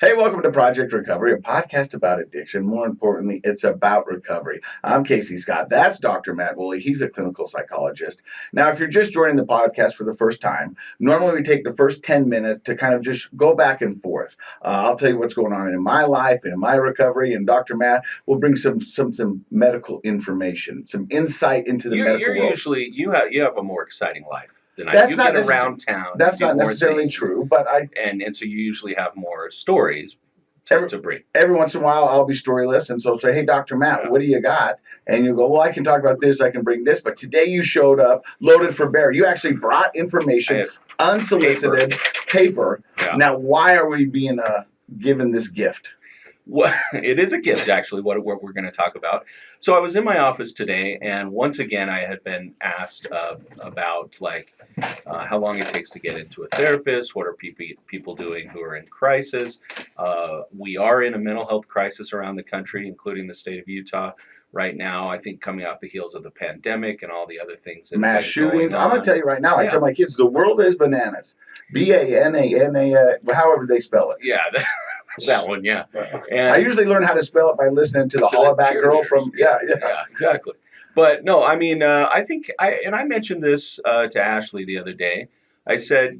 Hey, welcome to Project Recovery, a podcast about addiction. More importantly, it's about recovery. I'm Casey Scott. That's Dr. Matt Woolley. He's a clinical psychologist. Now, if you're just joining the podcast for the first time, normally we take the first 10 minutes to kind of just go back and forth. I'll tell you what's going on in my life and in my recovery, and Dr. Matt will bring some medical information, some insight into the medical You're world. Usually you have a more exciting life than I. That's You not get around town. That's you do not more necessarily things, true, but and so you usually have more stories to bring. every once in a while I'll be storyless, and so I'll say, hey, Dr. Matt, what do you got? And you go, well, I can talk about this, I can bring this, but today you showed up loaded for bear. You actually brought information, unsolicited paper. Yeah. Now, why are we being given this gift? Well, it is a gift, actually, what we're going to talk about. So I was in my office today, and once again, I had been asked about how long it takes to get into a therapist. What are people doing who are in crisis? We are in a mental health crisis around the country, including the state of Utah right now. I think coming off the heels of the pandemic and all the other things. That Mass shootings. I'm going to tell you right now. Yeah. I tell my kids, the world is bananas. BANANA, however they spell it. Yeah. That one, yeah. And I usually learn how to spell it by listening to the Hollaback Girl from, yeah, exactly. But no, I mean, I think, I mentioned this to Ashley the other day. I said,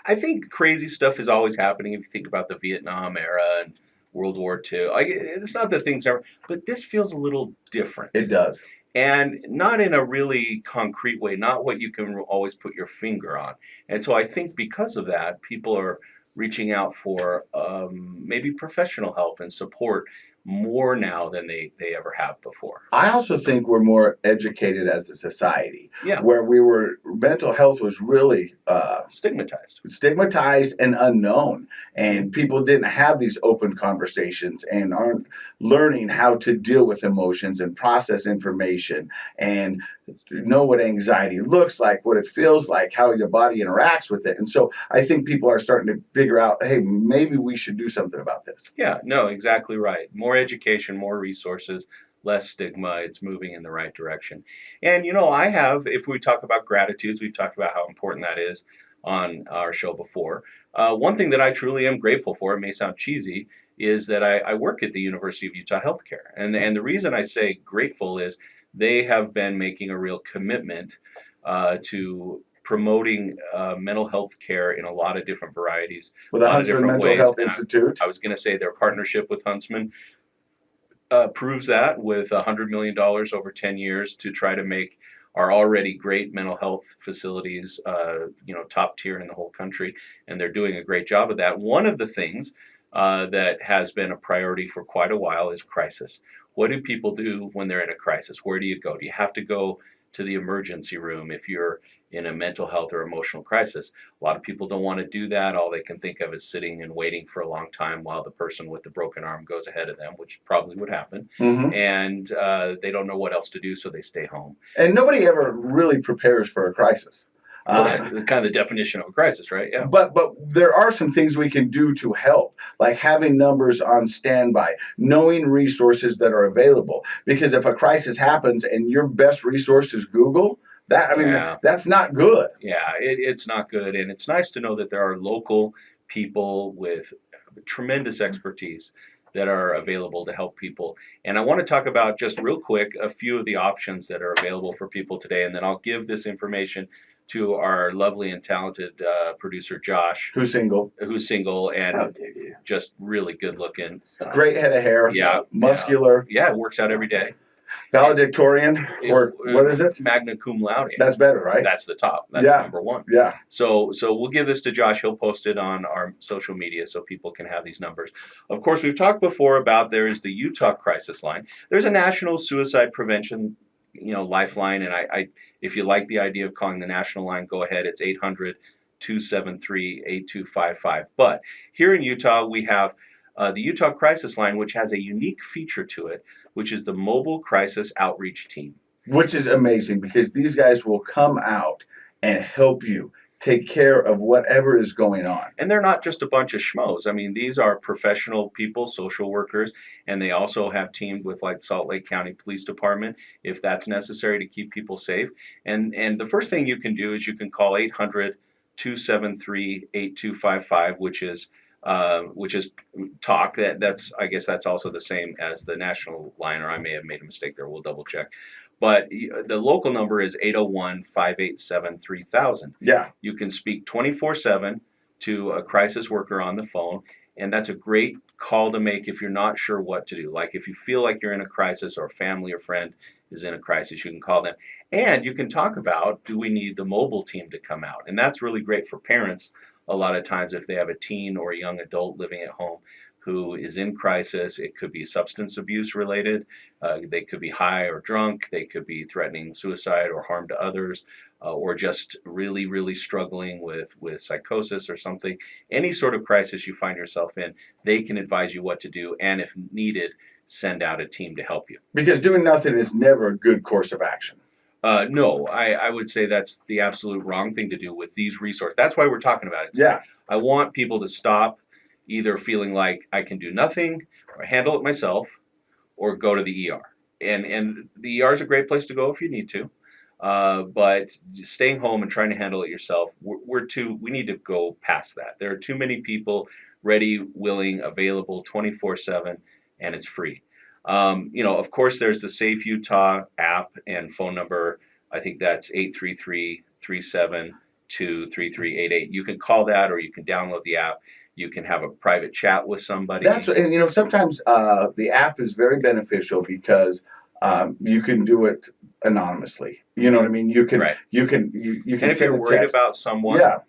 I think crazy stuff is always happening if you think about the Vietnam era and World War II. It's not that things are, but this feels a little different. It does. And not in a really concrete way, not what you can always put your finger on. And so I think because of that, people are reaching out for maybe professional help and support more now than they ever have before. I also think we're more educated as a society. Yeah. Where mental health was really stigmatized and unknown. And people didn't have these open conversations and aren't learning how to deal with emotions and process information and know what anxiety looks like, what it feels like, how your body interacts with it. And so I think people are starting to figure out, hey, maybe we should do something about this. Yeah, no, exactly right. More education, more resources, less stigma. It's moving in the right direction. And, if we talk about gratitudes, we've talked about how important that is on our show before. One thing that I truly am grateful for, it may sound cheesy, is that I work at the University of Utah Healthcare. And the reason I say grateful is they have been making a real commitment to promoting mental health care in a lot of different varieties. With the Huntsman Mental Health Institute. I was going to say their partnership with Huntsman proves that with $100 million over 10 years to try to make our already great mental health facilities, top tier in the whole country. And they're doing a great job of that. One of the things that has been a priority for quite a while is crisis. What do people do when they're in a crisis? Where do you go? Do you have to go to the emergency room if you're in a mental health or emotional crisis? A lot of people don't want to do that. All they can think of is sitting and waiting for a long time while the person with the broken arm goes ahead of them, which probably would happen. Mm-hmm. And they don't know what else to do, so they stay home. And nobody ever really prepares for a crisis. Kind of the definition of a crisis, right? Yeah. But there are some things we can do to help, like having numbers on standby, knowing resources that are available. Because if a crisis happens and your best resource is Google, that's not good. Yeah, it's not good. And it's nice to know that there are local people with tremendous expertise that are available to help people. And I want to talk about just real quick a few of the options that are available for people today. And then I'll give this information to our lovely and talented producer, Josh. Who's single and just really good looking. Great head of hair. Yeah. Muscular. Yeah, works out every day. Valedictorian, or what is it? Magna cum laude. That's better, right? That's the top. That's number one. Yeah. So we'll give this to Josh. He'll post it on our social media so people can have these numbers. Of course, we've talked before about there is the Utah Crisis Line. There's a national suicide prevention, Lifeline, and I if you like the idea of calling the national line, go ahead. It's 800-273-8255. But here in Utah, we have the Utah Crisis Line, which has a unique feature to it, which is the Mobile Crisis Outreach Team. Which is amazing because these guys will come out and help you take care of whatever is going on. And they're not just a bunch of schmoes. I mean, these are professional people, social workers, and they also have teamed with Salt Lake County Police Department if that's necessary to keep people safe. And the first thing you can do is you can call 800-273-8255, which is which is talk. That's I guess that's also the same as the national line, or I may have made a mistake there. We'll double check. But the local number is 801-587-3000. Yeah. You can speak 24/7 to a crisis worker on the phone, and that's a great call to make if you're not sure what to do. Like if you feel like you're in a crisis, or a family or friend is in a crisis, you can call them. And you can talk about, do we need the mobile team to come out? And that's really great for parents a lot of times if they have a teen or a young adult living at home who is in crisis. It could be substance abuse related. They could be high or drunk. They could be threatening suicide or harm to others, or just really, really struggling with psychosis or something. Any sort of crisis you find yourself in, they can advise you what to do, and if needed, send out a team to help you. Because doing nothing is never a good course of action. No, I would say that's the absolute wrong thing to do with these resources. That's why we're talking about it. Yeah. I want people to stop either feeling like I can do nothing or handle it myself, or go to the ER. And the ER is a great place to go if you need to. But staying home and trying to handle it yourself, we need to go past that. There are too many people ready, willing, available 24/7, and it's free. Of course, there's the Safe Utah app and phone number. I think that's 833-372-3388. You can call that, or you can download the app. You can have a private chat with somebody. And sometimes the app is very beneficial because you can do it anonymously. You know what I mean? You can, Right. you can And if you're worried about someone, yeah,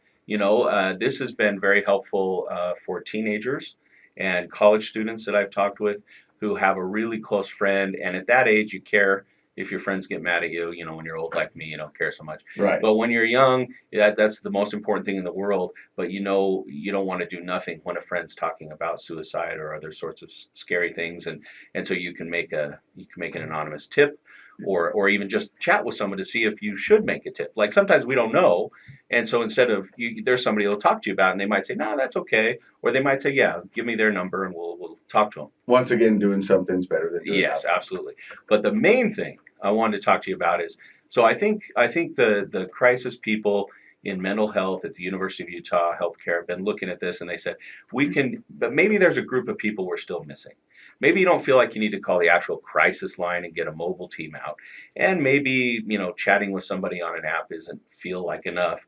this has been very helpful for teenagers and college students that I've talked with who have a really close friend. And at that age, you care if your friends get mad at you. When you're old like me, you don't care so much. right. But when you're young, that's the most important thing in the world. But you don't want to do nothing when a friend's talking about suicide or other sorts of scary things. And so you can make an anonymous tip, or even just chat with someone to see if you should make a tip. Like sometimes we don't know, and so instead of there's somebody who'll talk to you about it, and they might say, no, that's okay, or they might say, yeah, give me their number and we'll talk to them. Once again, doing something's better than doing Yes, nothing. Absolutely. But the main thing I wanted to talk to you about is, so I think the crisis people in mental health at the University of Utah Healthcare have been looking at this, and they said but maybe there's a group of people we're still missing. Maybe you don't feel like you need to call the actual crisis line and get a mobile team out, and maybe chatting with somebody on an app isn't feel like enough.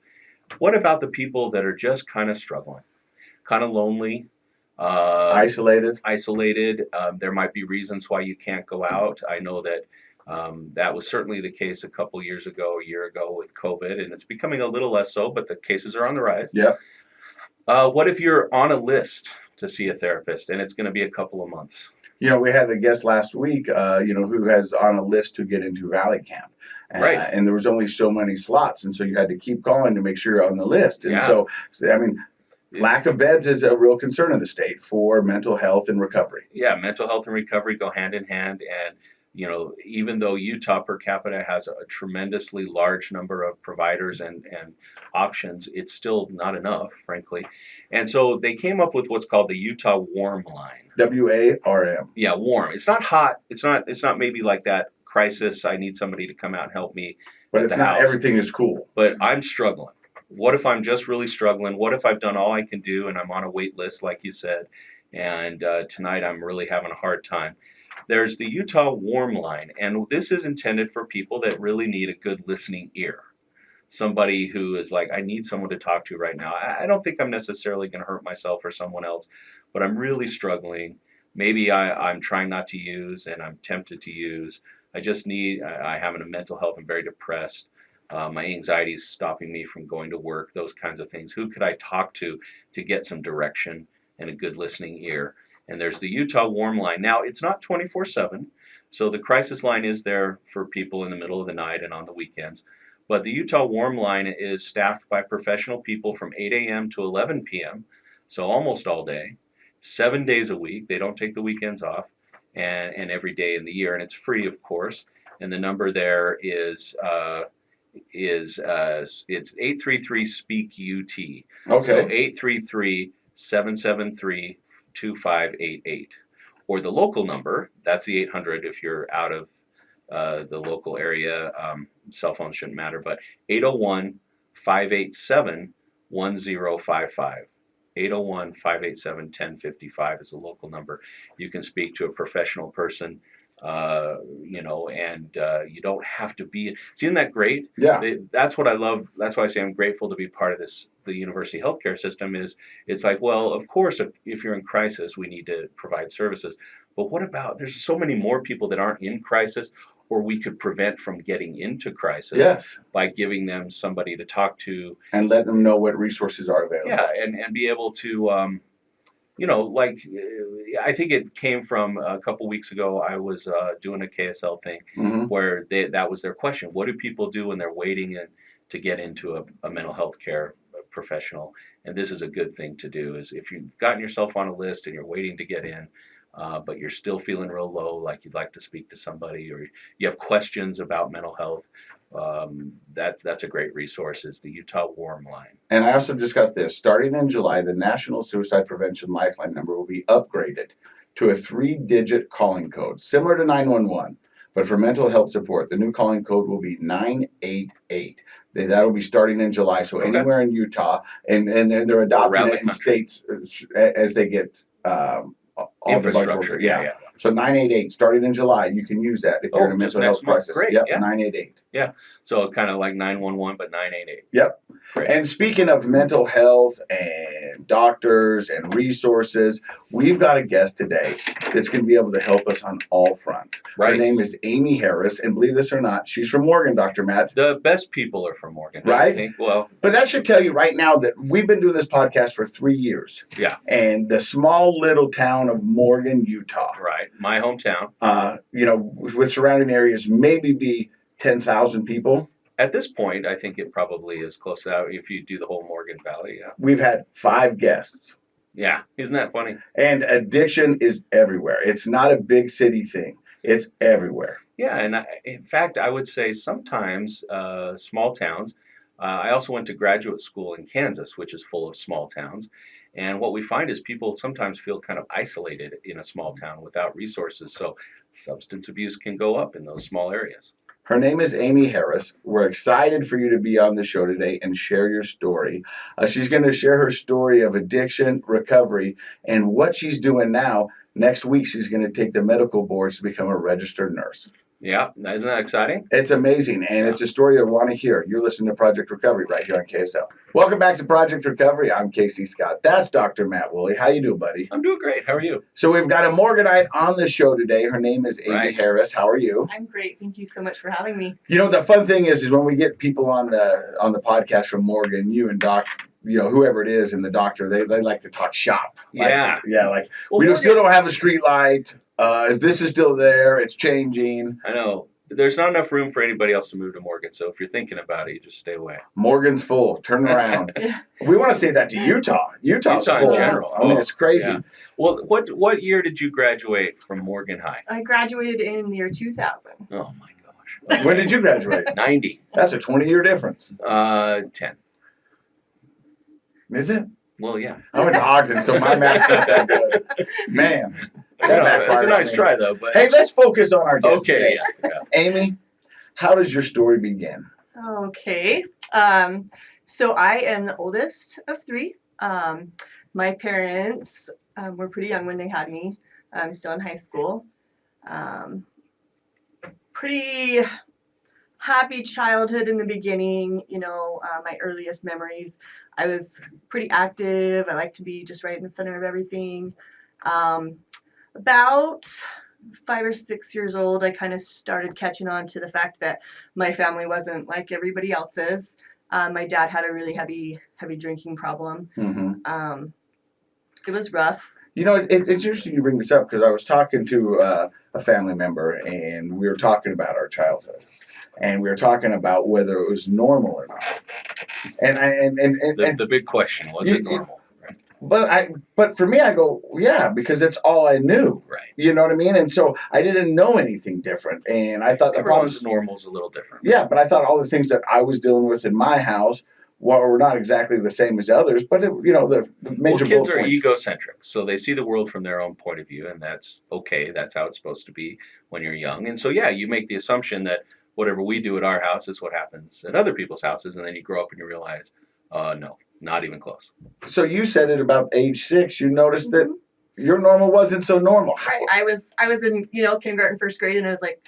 What about the people that are just kind of struggling, kind of lonely? Isolated. There might be reasons why you can't go out. I know that that was certainly the case a year ago with COVID, and it's becoming a little less so, but the cases are on the rise. Yep. What if you're on a list to see a therapist and it's going to be a couple of months? We had a guest last week, who has on a list to get into Valley Camp. Right. And there was only so many slots, and so you had to keep calling to make sure you're on the list. And Yeah. so, I mean, lack of beds is a real concern in the state for mental health and recovery. Yeah, mental health and recovery go hand in hand. And, even though Utah per capita has a tremendously large number of providers and options, it's still not enough, frankly. And so they came up with what's called the Utah Warm Line. WARM. Yeah, warm. It's not hot. It's not maybe like that crisis. I need somebody to come out and help me. But at it's the not house. everything is cool. But I'm struggling. What if I'm just really struggling? What if I've done all I can do and I'm on a wait list, like you said, and tonight I'm really having a hard time? There's the Utah Warm Line, and this is intended for people that really need a good listening ear. Somebody who is like, I need someone to talk to right now. I don't think I'm necessarily going to hurt myself or someone else, but I'm struggling. Maybe I'm trying not to use, and I'm tempted to use. I have a mental health. I'm very depressed. My anxiety is stopping me from going to work, those kinds of things. Who could I talk to get some direction and a good listening ear? And there's the Utah Warm Line. Now, it's not 24/7, so the crisis line is there for people in the middle of the night and on the weekends. But the Utah Warm Line is staffed by professional people from 8 a.m. to 11 p.m., so almost all day, 7 days a week. They don't take the weekends off, and every day in the year. And it's free, of course. And the number there is it's 833-SPEAK-UT. Okay. So 833-773-2588. Or the local number, that's the 800 if you're out of the local area. Cell phones shouldn't matter, but 801-587-1055. 801-587-1055 is a local number. You can speak to a professional person, and you don't have to be. Isn't that great? Yeah. That's what I love. That's why I say I'm grateful to be part of the university healthcare system. It's like, well, of course, if you're in crisis, we need to provide services. But what about, there's so many more people that aren't in crisis, or we could prevent from getting into crisis Yes. by giving them somebody to talk to. And let them know what resources are available. Yeah, and be able to, I think it came from a couple weeks ago. I was doing a KSL thing where that was their question. What do people do when they're waiting to get into a mental health care professional? And this is a good thing to do, is if you've gotten yourself on a list and you're waiting to get in, but you're still feeling real low, like you'd like to speak to somebody, or you have questions about mental health, that's a great resource, is the Utah Warm Line. And I also just got this. Starting in July, the National Suicide Prevention Lifeline number will be upgraded to a 3-digit calling code, similar to 911. But for mental health support, the new calling code will be 988. That'll be starting in July. So anywhere in Utah, and they're adopting it in states as they get all the infrastructure. Yeah. So 988, starting in July, you can use that if you're in a mental health crisis. Great. Yep, Yeah. 988. Yeah. So kind of like 911, but 988. Yep. Great. And speaking of mental health and doctors and resources, we've got a guest today that's going to be able to help us on all fronts. Right. Her name is Amy Harris, and believe this or not, she's from Morgan, Dr. Matt. The best people are from Morgan, right? I think. Well, but that should tell you right now that we've been doing this podcast for 3 years. Yeah. And the small little town of Morgan, Utah. Right. My hometown. With surrounding areas, maybe be 10,000 people. At this point, I think it probably is close to that if you do the whole Morgan Valley. Yeah. We've had 5 guests. Yeah. Isn't that funny? And addiction is everywhere. It's not a big city thing. It's everywhere. Yeah. And in fact, I would say sometimes small towns. I also went to graduate school in Kansas, which is full of small towns. And what we find is people sometimes feel kind of isolated in a small town without resources. So substance abuse can go up in those small areas. Her name is Amy Harris. We're excited for you to be on the show today and share your story. She's going to share her story of addiction, recovery, and what she's doing now. Next week, she's going to take the medical boards to become a registered nurse. Yeah, isn't that exciting? It's amazing, and it's a story I want to hear. You're listening to Project Recovery right here on KSL. Welcome back to Project Recovery. I'm Casey Scott. That's Dr. Matt Woolley. How you doing, buddy? I'm doing great. How are you? So we've got a Morganite on the show today. Her name is Amy Harris. How are you? I'm great. Thank you so much for having me. You know, the fun thing is when we get people on the podcast from Morgan, you and Doc, whoever it is, and the doctor, they like to talk shop. Yeah. Well, we still don't have a street light. This is still there. It's changing. I know. There's not enough room for anybody else to move to Morgan, so if you're thinking about it, you just stay away. Morgan's full. Turn around. We want to say that to Utah. Utah's full. In general. I mean, it's crazy. Yeah. Well, what year did you graduate from Morgan High? I graduated in the year 2000. Oh, my gosh. When did you graduate? 90. That's a 20-year difference. 10. Is it? Well, yeah. I went to Ogden, so my math's not that good. Man. It's a nice try, though. But hey, let's focus on our guest today. Yeah. Amy, how does your story begin? Okay. So I am the oldest of 3. My parents were pretty young when they had me. I'm still in high school. Pretty happy childhood in the beginning. My earliest memories. I was pretty active. I liked to be just right in the center of everything. About 5 or 6 years old, I kind of started catching on to the fact that my family wasn't like everybody else's. My dad had a really heavy drinking problem. Mm-hmm. It was rough. It's interesting you bring this up because I was talking to a family member and we were talking about our childhood. And we were talking about whether it was normal or not. And the big question, was it normal? But for me, I go, yeah, because that's all I knew. Right. You know what I mean? And so I didn't know anything different. And I thought everyone's normal is a little different. Yeah, but I thought all the things that I was dealing with in my house were not exactly the same as others. But, the major kids are points. egocentric. So they see the world from their own point of view. And that's okay. That's how it's supposed to be when you're young. And so, yeah, you make the assumption that whatever we do at our house is what happens at other people's houses. And then you grow up and you realize, no, Not even close. So you said at about age 6, you noticed that Mhm. your normal wasn't so normal. Right. I was in, kindergarten, first grade, and I was like,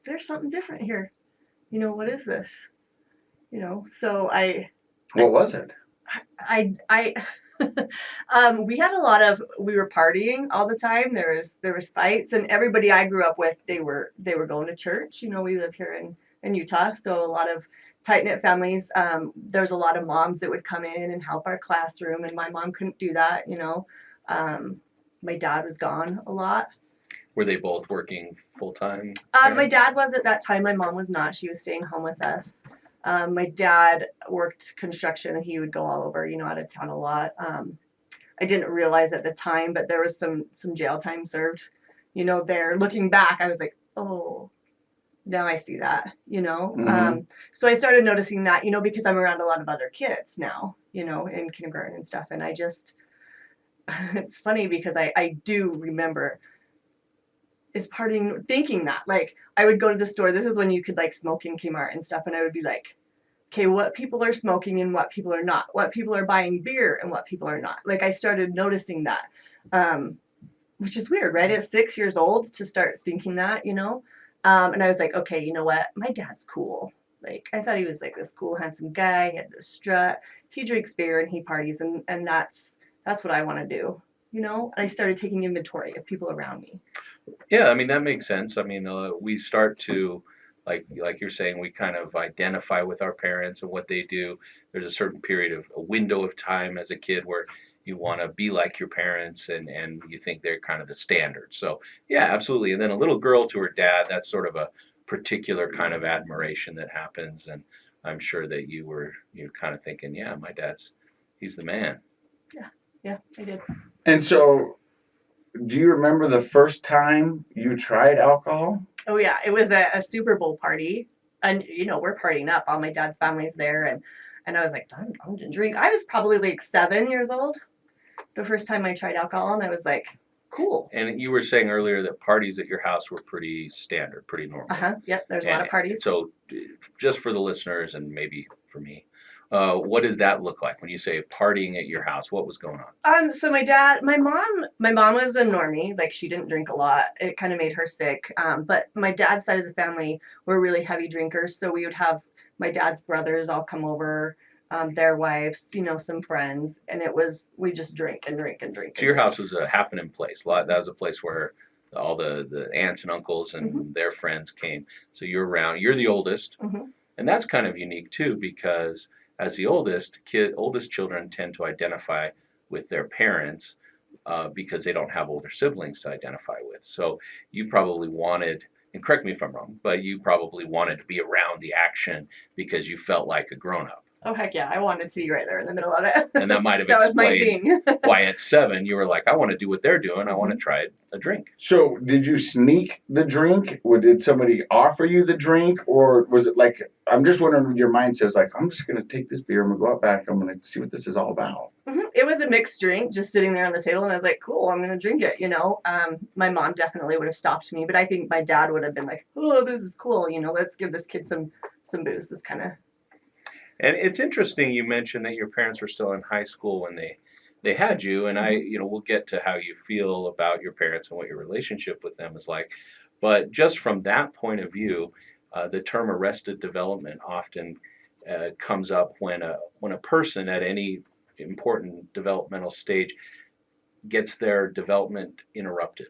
there's something different here. What is this? So What was it? I we were partying all the time. There was fights, and everybody I grew up with, they were going to church. We live here in Utah, so a lot of tight knit families. There's a lot of moms that would come in and help our classroom, and my mom couldn't do that. My dad was gone a lot. Were they both working full time? My dad was at that time. My mom was not. She was staying home with us. My dad worked construction, and he would go all over, out of town a lot. I didn't realize at the time, but there was some jail time served. There. Looking back, I was like, oh, now I see that. So I started noticing that, because I'm around a lot of other kids now, in kindergarten and stuff, and I just, it's funny because I do remember is partying, thinking that, like, I would go to the store. This is when you could, like, smoke in Kmart and stuff, and I would be like, okay, what people are smoking and what people are not, what people are buying beer and what people are not. Like, I started noticing that, which is weird, right? At 6 years old to start thinking that, and I was like, okay, you know what? My dad's cool. Like, I thought he was like this cool, handsome guy. He had this strut. He drinks beer and he parties, and that's what I want to do, And I started taking inventory of people around me. Yeah, I mean, that makes sense. I mean, we start to, like you're saying, we kind of identify with our parents and what they do. There's a certain period of a window of time as a kid where you want to be like your parents and you think they're kind of the standard. So yeah, absolutely. And then a little girl to her dad, that's sort of a particular kind of admiration that happens. And I'm sure that you're kind of thinking, yeah, my he's the man. Yeah, I did. And so, do you remember the first time you tried alcohol? Oh yeah, it was a Super Bowl party, and we're partying up. All my dad's family's there, and I was like, I'm gonna drink. I was probably like 7 years old the first time I tried alcohol, and I was like, cool. And you were saying earlier that parties at your house were pretty standard, pretty normal. Yep. There's a lot of parties. So, just for the listeners and maybe for me, what does that look like when you say partying at your house? What was going on? So my mom was a normie. Like, she didn't drink a lot. It kind of made her sick. But my dad's side of the family were really heavy drinkers. So we would have my dad's brothers all come over, their wives, some friends, and we just drink and drink and drink. So your house was a happening place. That was a place where all the aunts and uncles and their friends came. So you're around. You're the oldest, and that's kind of unique too, because as the oldest children tend to identify with their parents because they don't have older siblings to identify with. So you probably wanted, and correct me if I'm wrong, but you probably wanted to be around the action because you felt like a grown-up. Oh, heck yeah. I wanted to be right there in the middle of it. And that might have that was my explained thing. why at 7 you were like, I want to do what they're doing. I want to try a drink. So did you sneak the drink? Or did somebody offer you the drink? Or was it like, I'm just wondering what your mindset was like, I'm just going to take this beer. I'm going to go out back. I'm going to see what this is all about. It was a mixed drink just sitting there on the table. And I was like, cool, I'm going to drink it. My mom definitely would have stopped me. But I think my dad would have been like, oh, this is cool. Let's give this kid some booze. This kind of. And it's interesting you mentioned that your parents were still in high school when they had you, and we'll get to how you feel about your parents and what your relationship with them is like. But just from that point of view, the term arrested development often comes up when a person at any important developmental stage gets their development interrupted.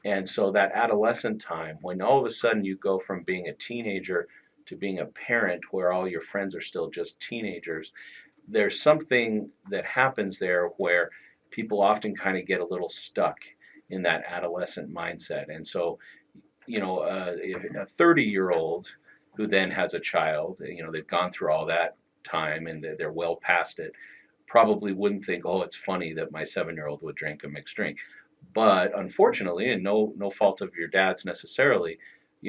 And so that adolescent time, when all of a sudden you go from being a teenager to being a parent where all your friends are still just teenagers, there's something that happens there where people often kind of get a little stuck in that adolescent mindset. And so, if a 30-year-old who then has a child, they've gone through all that time and they're well past it, probably wouldn't think, oh, it's funny that my 7-year-old would drink a mixed drink. But unfortunately, and no fault of your dad's necessarily,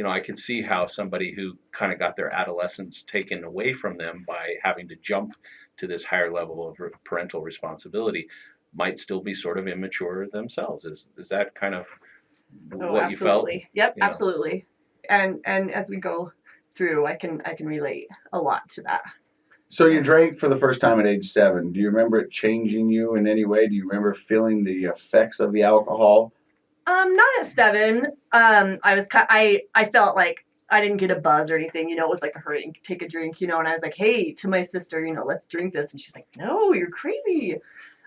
I can see how somebody who kind of got their adolescence taken away from them by having to jump to this higher level of parental responsibility might still be sort of immature themselves. Is that kind of what you felt? Yep, absolutely. And as we go through, I can relate a lot to that. So you drank for the first time at age 7. Do you remember it changing you in any way? Do you remember feeling the effects of the alcohol? Not at 7. I felt like I didn't get a buzz or anything. You know, it was like a hurry, take a drink. You know, and I was like, hey, to my sister, you know, let's drink this, and she's like, no, you're crazy.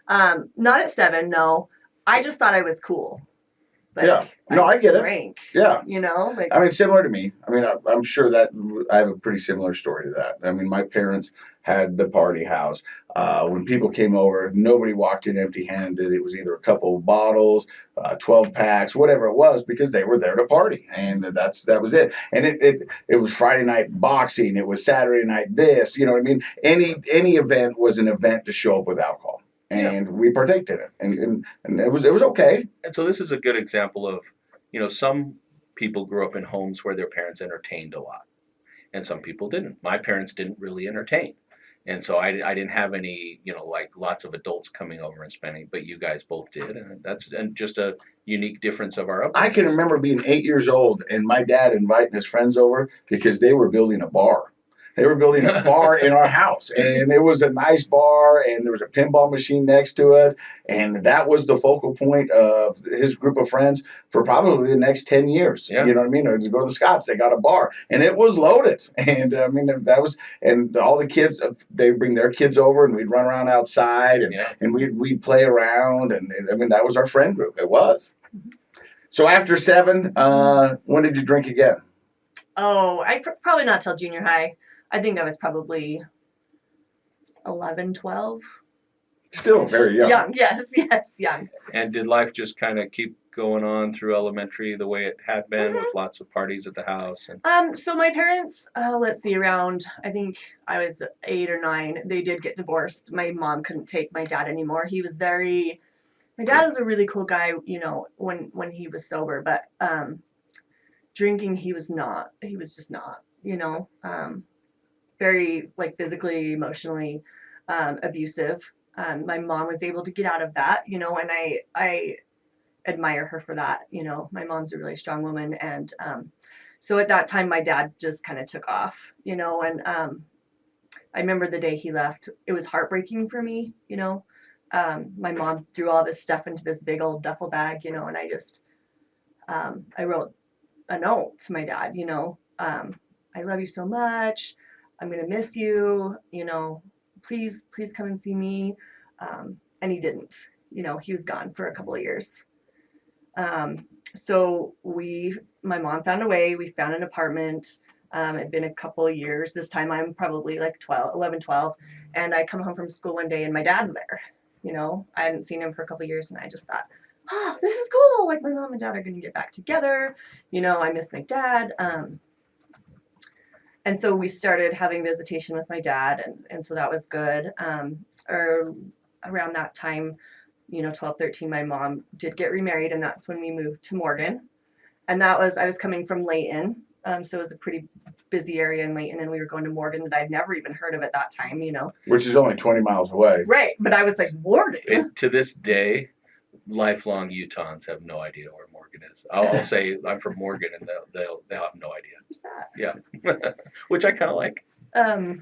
Not at 7, no. I just thought I was cool. Like, Yeah. No, I get it. drank, Yeah. you know, like I mean, similar to me. I mean, I'm sure that I have a pretty similar story to that. I mean, my parents had the party house. When people came over, nobody walked in empty-handed. It was either a couple of bottles, 12 packs, whatever it was, because they were there to party, and that was it. And it was Friday night boxing. It was Saturday night this. You know what I mean? Any event was an event to show up with alcohol, and we partaked in it, and it was okay. And so this is a good example of, you know, some people grew up in homes where their parents entertained a lot, and some people didn't. My parents didn't really entertain, and so I didn't have any, you know, like lots of adults coming over and spending, but you guys both did, and that's just a unique difference of our upbringing. I can remember being 8 years old and my dad inviting his friends over because they were building a bar. They were building a bar in our house, and it was a nice bar, and there was a pinball machine next to it, and that was the focal point of his group of friends for probably the next 10 years. Yeah. You know what I mean? To go to the Scots, they got a bar, and it was loaded. And I mean, that was, and all the kids, they bring their kids over, and we'd run around outside, and we'd play around, and I mean, that was our friend group. It was. So after 7, when did you drink again? Oh, probably not till junior high. I think I was probably 11, 12. Still very young. Young, yes, young. And did life just kind of keep going on through elementary the way it had been, with lots of parties at the house? And So my parents, let's see, around, I think I was 8 or 9, they did get divorced. My mom couldn't take my dad anymore. My dad was a really cool guy, you know, when he was sober, but drinking, he was just not, you know, very like physically, emotionally abusive. My mom was able to get out of that, you know, and I admire her for that. You know, my mom's a really strong woman. And so at that time, my dad just kind of took off, you know, and I remember the day he left, it was heartbreaking for me, you know. My mom threw all this stuff into this big old duffel bag, you know, and I wrote a note to my dad, you know, I love you so much. I'm going to miss you, you know, please come and see me. And he didn't, you know, he was gone for a couple of years. So my mom found a way, we found an apartment. It'd been a couple of years. This time I'm probably like 11, 12. And I come home from school one day and my dad's there, you know, I hadn't seen him for a couple of years. And I just thought, oh, this is cool. Like my mom and dad are going to get back together. You know, I miss my dad. And so we started having visitation with my dad, and so that was good. Or around that time, you know, 12, 13, my mom did get remarried, and that's when we moved to Morgan. And I was coming from Layton, so it was a pretty busy area in Layton, and we were going to Morgan that I'd never even heard of at that time, you know. Which is only 20 miles away. Right, but I was like, Morgan? to this day, lifelong Utahns have no idea where Morgan is. I'll say I'm from Morgan, and they'll have no idea. Who's that? Yeah, which I kind of like.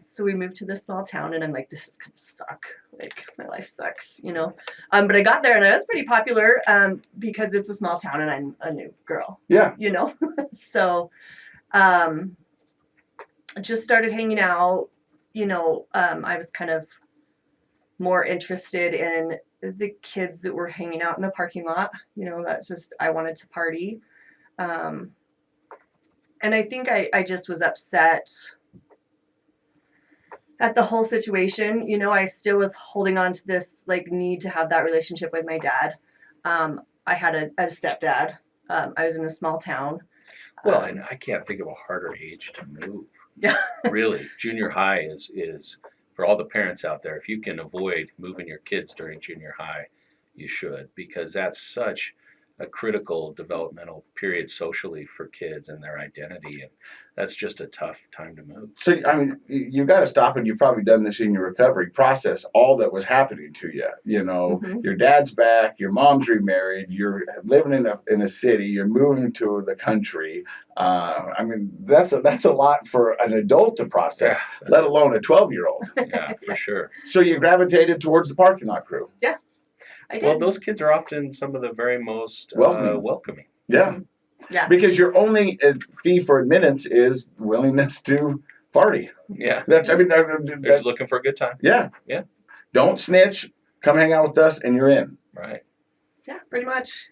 So we moved to this small town, and I'm like, this is gonna suck. Like my life sucks, you know. But I got there, and I was pretty popular because it's a small town, and I'm a new girl. Yeah. You know, so just started hanging out. You know, I was kind of more interested in the kids that were hanging out in the parking lot. You know, that's just, I wanted to party. And I think I just was upset at the whole situation. You know, I still was holding on to this like need to have that relationship with my dad. I had a stepdad. I was in a small town. Well, and I can't think of a harder age to move. Yeah. Really, junior high is for all the parents out there. If you can avoid moving your kids during junior high, you should, because that's such a critical developmental period socially for kids and their identity, and that's just a tough time to move. So, I mean, you got to stop, and you've probably done this in your recovery process, all that was happening to you. You know, your dad's back, your mom's remarried, you're living in a city, you're moving to the country. I mean, that's a lot for an adult to process, let alone a 12-year-old. Yeah, for sure. So you gravitated towards the parking lot crew. Yeah, I did. Well, those kids are often some of the very most welcoming. Yeah. Yeah. Because your only fee for admittance is willingness to party. Yeah. That's, I mean, They're just looking for a good time. Yeah. Yeah. Don't snitch. Come hang out with us, and you're in. Right. Yeah, pretty much.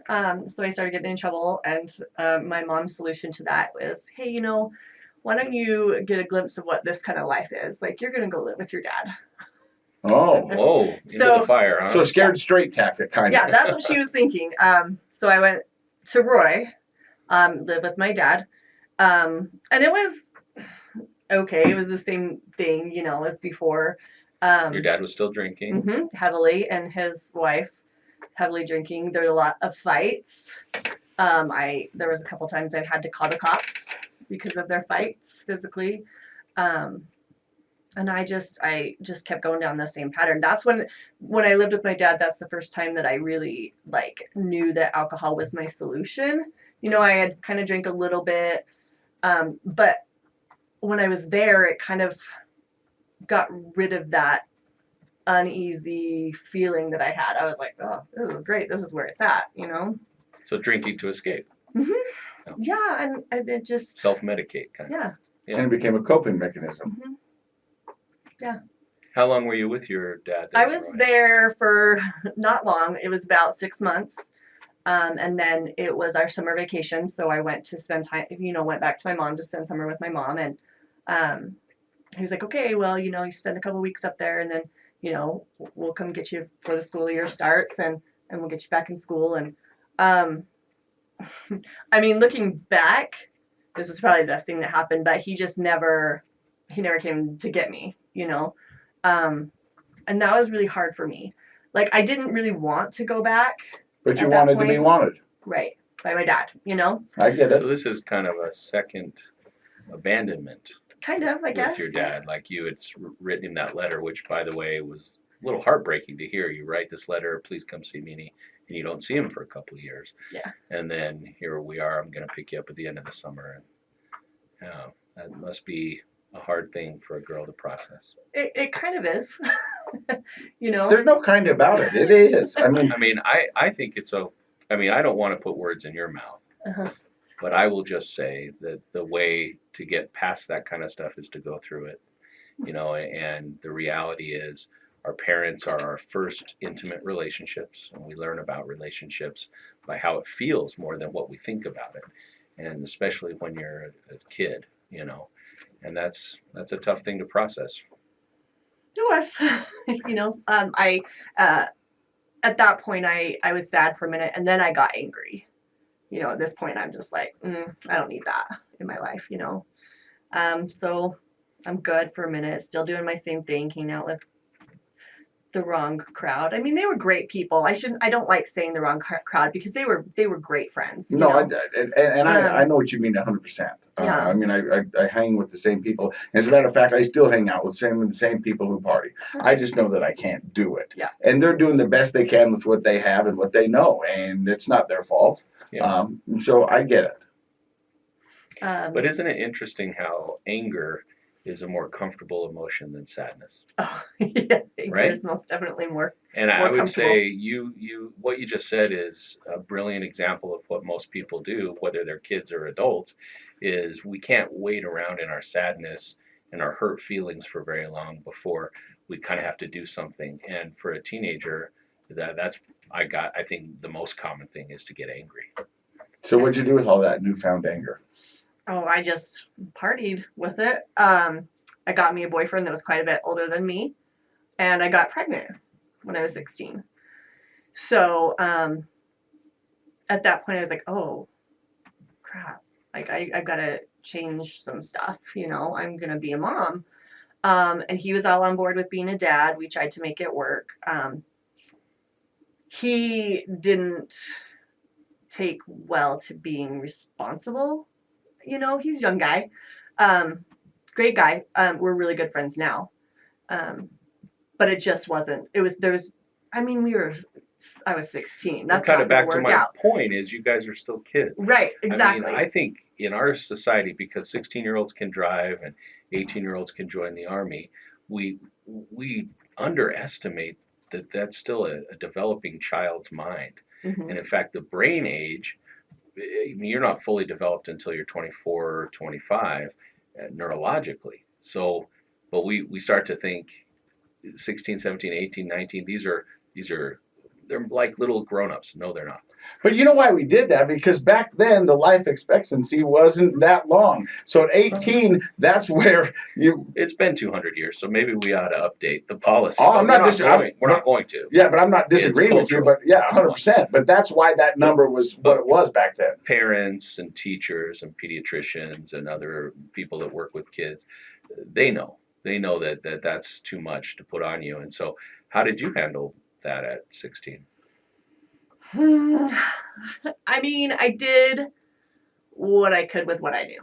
So I started getting in trouble, and my mom's solution to that was, hey, you know, why don't you get a glimpse of what this kind of life is? Like, you're going to go live with your dad. Oh. Into the fire, huh? So scared straight tactic, kind of. Yeah, that's what she was thinking. So I went to Roy, live with my dad. And it was okay. It was the same thing, you know, as before. Your dad was still drinking. Heavily, and his wife heavily drinking. There were a lot of fights. There was a couple times I had to call the cops because of their fights physically. And I just kept going down the same pattern. That's when I lived with my dad, that's the first time that I really knew that alcohol was my solution. You know, I had kind of drank a little bit, but when I was there, it kind of got rid of that uneasy feeling that I had. I was like, oh, this is great. This is where it's at, you know? So drinking to escape. Yeah, and it just... Self-medicate, kind of. Yeah. And it became a coping mechanism. Yeah. How long were you with your dad? I was there for not long. It was about 6 months. And then it was our summer vacation. So I went to spend time, you know, went back to my mom to spend summer with my mom. And he was like, okay, well, you know, you spend a couple weeks up there and then, you know, we'll come get you before the school year starts and we'll get you back in school. And I mean, looking back, this is probably the best thing that happened, but he never came to get me, you know? And that was really hard for me. Like, I didn't really want to go back. But you wanted to be wanted. Right. By my dad, you know? I get it. So this is kind of a second abandonment. Kind of, I guess. With your dad. Like you had written him that letter, which, by the way, was a little heartbreaking to hear. You write this letter, please come see me, and you don't see him for a couple of years. Yeah. And then here we are, I'm going to pick you up at the end of the summer. And that must be a hard thing for a girl to process. It kind of is. You know? There's no kind about it. It is. I mean, I think it's I don't want to put words in your mouth, but I will just say that the way to get past that kind of stuff is to go through it, you know, and the reality is our parents are our first intimate relationships, and we learn about relationships by how it feels more than what we think about it. And especially when you're a kid, you know, and that's a tough thing to process. It was, you know, at that point I was sad for a minute and then I got angry. You know, at this point I'm just like, I don't need that in my life, you know? So I'm good for a minute, still doing my same thing, hanging out with the wrong crowd. I mean, they were great people. I don't like saying the wrong crowd because they were great friends. No, I know what you mean 100%. Yeah. I mean, I hang with the same people. As a matter of fact, I still hang out with the same people who party. I just know that I can't do it. Yeah. And they're doing the best they can with what they have and what they know, and it's not their fault. Yeah. So I get it. But isn't it interesting how anger is a more comfortable emotion than sadness? Oh, yeah, right? It's most definitely more. And more I would comfortable. say what you just said is a brilliant example of what most people do, whether they're kids or adults, is we can't wait around in our sadness and our hurt feelings for very long before we kind of have to do something. And for a teenager, I think the most common thing is to get angry. So what'd you do with all that newfound anger? Oh, I just partied with it. I got me a boyfriend that was quite a bit older than me, and I got pregnant when I was 16. So at that point, I was like, oh, crap. Like, I've got to change some stuff, you know. I'm going to be a mom. And he was all on board with being a dad. We tried to make it work. He didn't take well to being responsible. You know, he's a young guy, great guy. We're really good friends now, but it just wasn't. It was I mean, I was 16. That's kind not of back gonna to work my out. point is you guys are still kids. Right, exactly. I mean, I think in our society, because 16-year-olds can drive and 18-year-olds can join the Army, we underestimate that that's still a developing child's mind. Mhm. And in fact, the brain age, I mean, you're not fully developed until you're 24 or 25 neurologically. So, but we start to think 16, 17, 18, 19, these are they're like little grown-ups. No, they're not. But you know why we did that? Because back then the life expectancy wasn't that long. So at 18, that's where you. It's been 200 years, so maybe we ought to update the policy. Oh, I'm But not we're not going to. Yeah, but I'm not disagreeing with you. cultural. But yeah, 100%. But that's why that number was what it was back then. Parents and teachers and pediatricians and other people that work with kids, they know that that's too much to put on you. And so, how did you handle that at 16? I mean, I did what I could with what I knew.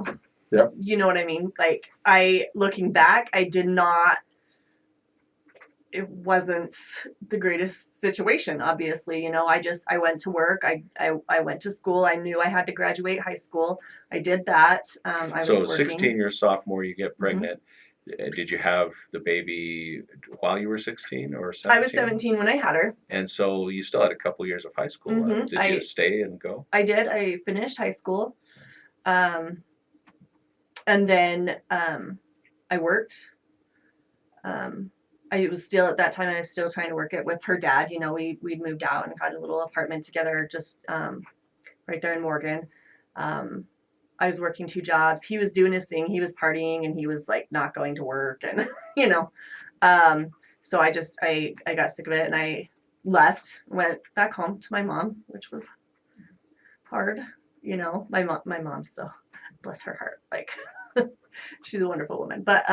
Yep. You know what I mean? Like, looking back, it wasn't the greatest situation, obviously. You know, I went to work. I went to school. I knew I had to graduate high school. I did that. I So, was working. 16, you're a sophomore, you get pregnant. Did you have the baby while you were 16 or 17? I was 17 when I had her. And so you still had a couple years of high school left. Did you stay and go? I did. I finished high school. And then I worked. I was still, at that time, I was still trying to work it with her dad. You know, we'd moved out and got a little apartment together just right there in Morgan. I was working 2 jobs. He was doing his thing. He was partying and he was like not going to work and, you know. So I got sick of it and I left, went back home to my mom, which was hard. You know, my mom still, bless her heart, like she's a wonderful woman. But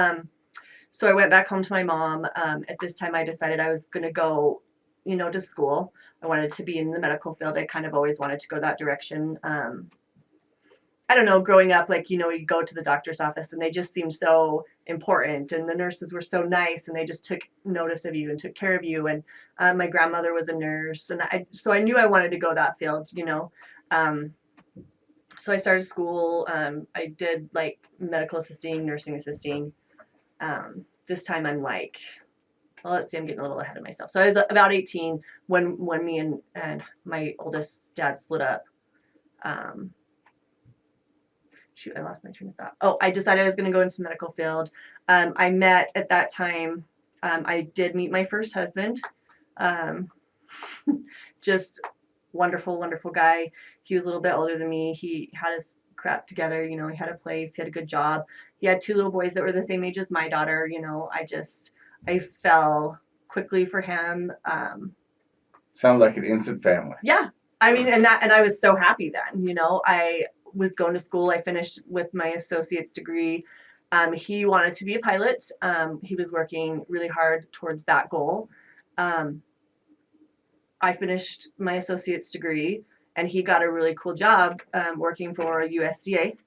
so I went back home to my mom. At this time I decided I was going to go, you know, to school. I wanted to be in the medical field. I kind of always wanted to go that direction. I don't know, growing up, like, you know, you go to the doctor's office and they just seemed so important and the nurses were so nice and they just took notice of you and took care of you. And my grandmother was a nurse and so I knew I wanted to go that field, you know. So I started school. I did like medical assisting, nursing assisting. This time I'm like, well, let's see, I'm getting a little ahead of myself. So I was about 18 when me and my oldest dad split up. Shoot, I lost my train of thought. Oh, I decided I was going to go into the medical field. I met at that time, I did meet my first husband. Just wonderful, wonderful guy. He was a little bit older than me. He had his crap together. You know, he had a place, he had a good job. He had 2 little boys that were the same age as my daughter. You know, I fell quickly for him. Sounds like an instant family. Yeah. I mean, and I was so happy then, you know. I was going to school. I finished with my associate's degree. He wanted to be a pilot. He was working really hard towards that goal. I finished my associate's degree and he got a really cool job working for USDA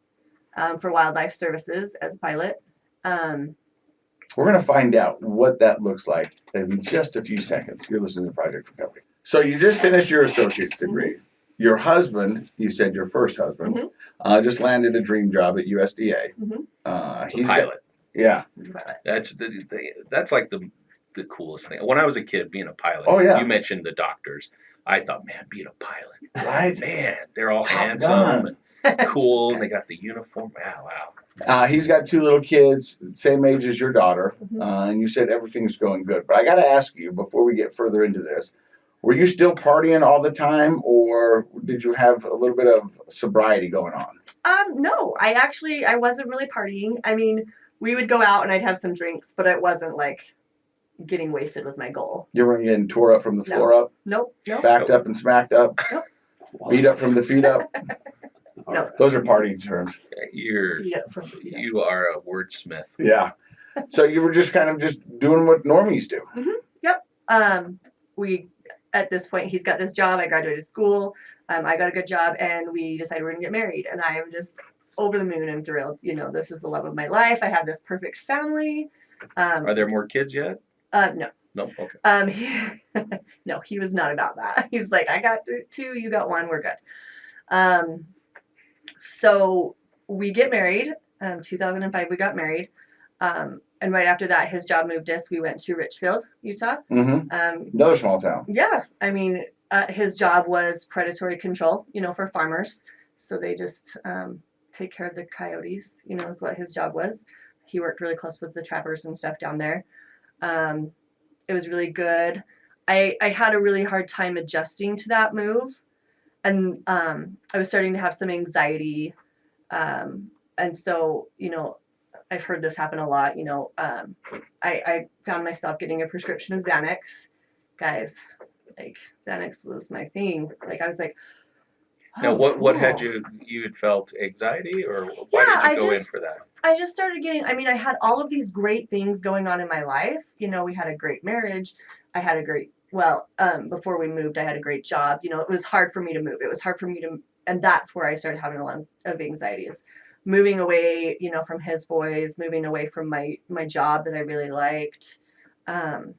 for wildlife services as a pilot. We're going to find out what that looks like in just a few seconds. You're listening to Project Recovery. So you just finished your associate's degree. Mm-hmm. Your husband, you said your first husband, just landed a dream job at USDA. Mm-hmm. He's a pilot. Yeah. That's like the coolest thing. When I was a kid, being a pilot. Oh, yeah. You mentioned the doctors. I thought, man, being a pilot. Right. Man, they're all Top handsome gun. and cool, and they got the uniform. Wow. He's got 2 little kids, same age as your daughter, and you said everything's going good. But I got to ask you, before we get further into this, were you still partying all the time, or did you have a little bit of sobriety going on? No, I wasn't really partying. I mean, we would go out and I'd have some drinks, but it wasn't like getting wasted was my goal. You weren't getting tore up from the floor up? Nope. Backed up and smacked up? Nope. Beat up from the feet up? No. Those are partying terms. You are a wordsmith. Yeah. So you were just kind of just doing what normies do. Yep. At this point, he's got this job. I graduated school. I got a good job, and we decided we're gonna get married. And I am just over the moon and thrilled. This is the love of my life. I have this perfect family. Are there more kids yet? No. No. Okay. No, he was not about that. He's like, I got two, you got one, we're good. So we get married. 2005, we got married. And right after that, his job moved us. We went to Richfield, Utah. Another small town. Yeah. I mean, his job was predatory control, for farmers. So they just take care of the coyotes, is what his job was. He worked really close with the trappers and stuff down there. It was really good. I had a really hard time adjusting to that move. And I was starting to have some anxiety. And so, I've heard this happen a lot. I found myself getting a prescription of Xanax. Guys, like Xanax was my thing. Like I was like, oh, now what had cool. you had felt anxiety, or why did you go in for that? I just started getting, I had all of these great things going on in my life. We had a great marriage. I had a great, before we moved, I had a great job. It was hard for me to move. It was hard for me to, and that's where I started having a lot of anxieties. Moving away, from his boys, moving away from my job that I really liked. And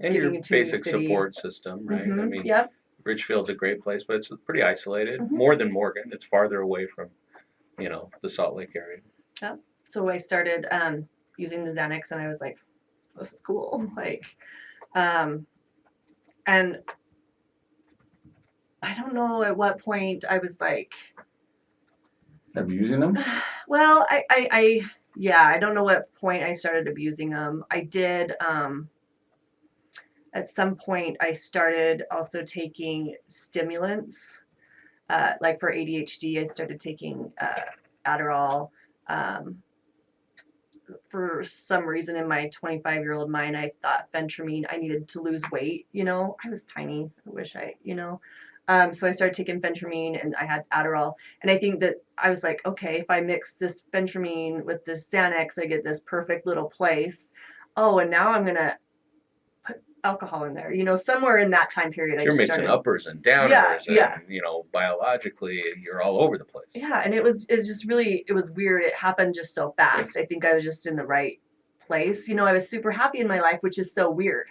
your basic support system, right? Mm-hmm. I mean, yep. Richfield's a great place, but it's pretty isolated, Mm-hmm. more than Morgan. It's farther away from, the Salt Lake area. Yep. So I started using the Xanax, and I was like, this is cool. Like, and I don't know at what point I was like, abusing them? Well, I don't know what point I started abusing them. I did, at some point I started also taking stimulants, like for ADHD, I started taking Adderall. For some reason in my 25-year-old mind, I thought Phentermine, I needed to lose weight. I was tiny. I wish so I started taking Phentermine, and I had Adderall. And I think that I was like, okay, if I mix this Phentermine with this Xanax, I get this perfect little place. Oh, and now I'm going to put alcohol in there. Somewhere in that time period, You're mixing uppers and downers, yeah. And biologically, you're all over the place. Yeah, and it was just really, it was weird. It happened just so fast. I think I was just in the right place. I was super happy in my life, which is so weird.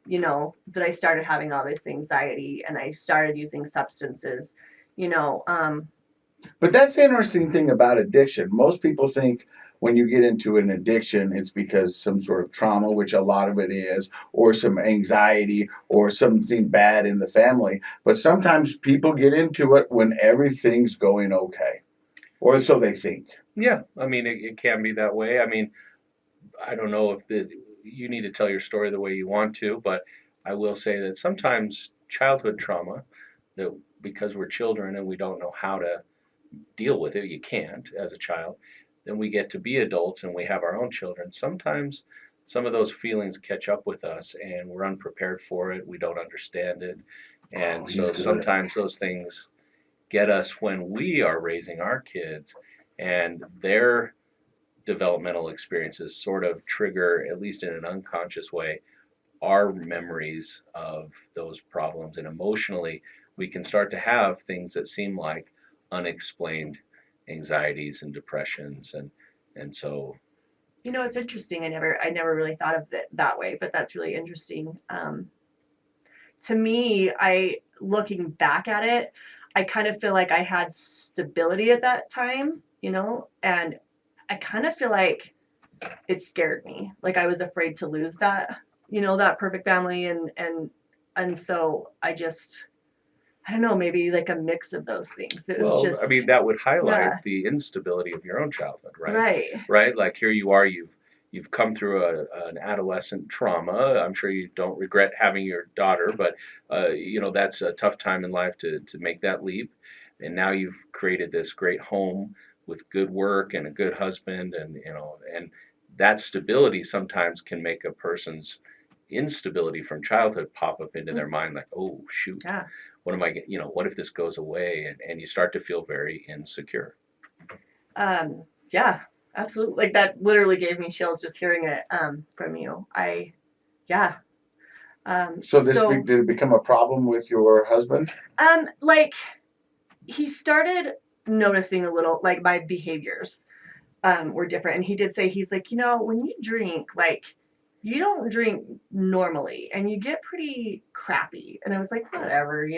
That I started having all this anxiety, and I started using substances. But that's the interesting thing about addiction. Most people think when you get into an addiction, it's because some sort of trauma, which a lot of it is, or some anxiety, or something bad in the family. But sometimes people get into it when everything's going okay, or so they think. Yeah, I mean, it can be that way. I mean, I don't know if you need to tell your story the way you want to, but I will say that sometimes childhood trauma, that because we're children and we don't know how to deal with it, you can't as a child, then we get to be adults and we have our own children. Sometimes some of those feelings catch up with us and we're unprepared for it. We don't understand it. And so sometimes those things get us when we are raising our kids, and their developmental experiences sort of trigger, at least in an unconscious way, our memories of those problems. And emotionally, we can start to have things that seem like unexplained anxieties and depressions. And so, it's interesting. I never really thought of it that way, but that's really interesting. To me, looking back at it, I kind of feel like I had stability at that time, and I kind of feel like it scared me. Like I was afraid to lose that, that perfect family. And so I don't know, maybe like a mix of those things. It was just, I mean, that would highlight the instability of your own childhood, right? Right. Right. Like here you are, you've come through an adolescent trauma. I'm sure you don't regret having your daughter, but that's a tough time in life to make that leap. And now you've created this great home with good work and a good husband, and that stability sometimes can make a person's instability from childhood pop up into their mind, like, oh shoot, yeah, what am I, what if this goes away, and you start to feel very insecure. Yeah, absolutely. Like that literally gave me chills just hearing it from you. So did it become a problem with your husband? Like he started noticing a little, like, my behaviors were different. And he did say, he's like, when you drink, like, you don't drink normally and you get pretty crappy. And I was like, whatever.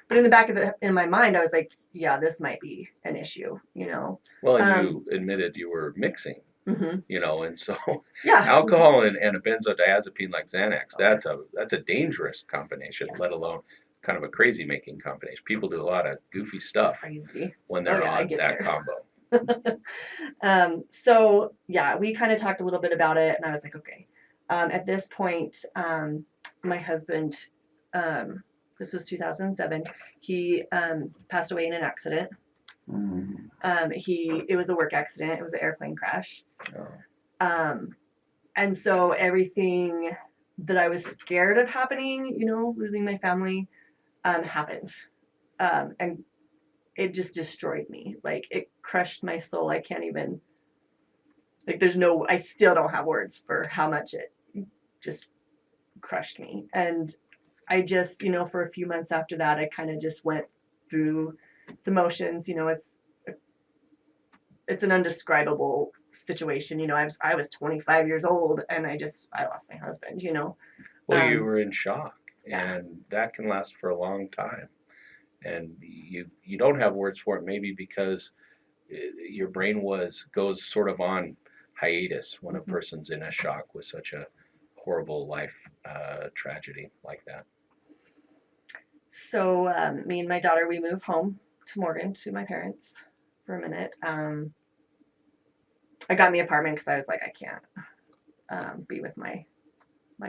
But in the back of in my mind, I was like, yeah, this might be an issue. Well, and you admitted you were mixing, Mhm. and so Yeah. alcohol and a benzodiazepine like Xanax, that's a dangerous combination, Yeah. let alone kind of a crazy making combination. People do a lot of goofy stuff Crazy. when they're I on get that there. combo. So yeah, we kind of talked a little bit about it, and I was like, okay. At this point, my husband, this was 2007. He passed away in an accident. It was a work accident. It was an airplane crash. Oh. And so everything that I was scared of happening, losing my family, happened. And it just destroyed me. Like, it crushed my soul. I can't even, like, I still don't have words for how much it just crushed me. And I just, for a few months after that, I kind of just went through the motions. It's an undescribable situation. I was 25 years old and I lost my husband. Well, you were in shock, Yeah. and that can last for a long time. And you don't have words for it, maybe because your brain goes sort of on hiatus when a person's in a shock with such a horrible life tragedy like that. So me and my daughter, we moved home to Morgan to my parents for a minute. I got me an apartment because I was like, I can't be with my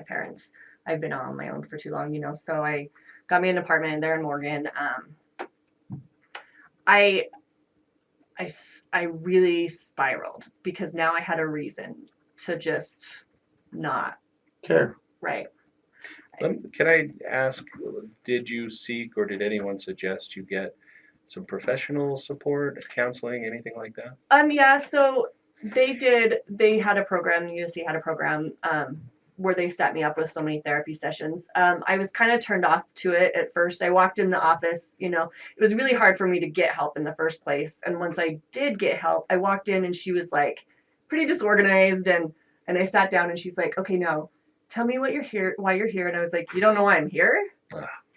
parents. I've been on my own for too long, So I got me an apartment there in Morgan. I really spiraled because now I had a reason to just not care. Right. Can I ask, did you seek or did anyone suggest you get some professional support, counseling, anything like that? Yeah, so they had a program, the USC had a program where they set me up with so many therapy sessions. I was kind of turned off to it at first. I walked in the office, it was really hard for me to get help in the first place. And once I did get help, I walked in and she was like pretty disorganized and I sat down and she's like, okay, now tell me why you're here. And I was like, you don't know why I'm here?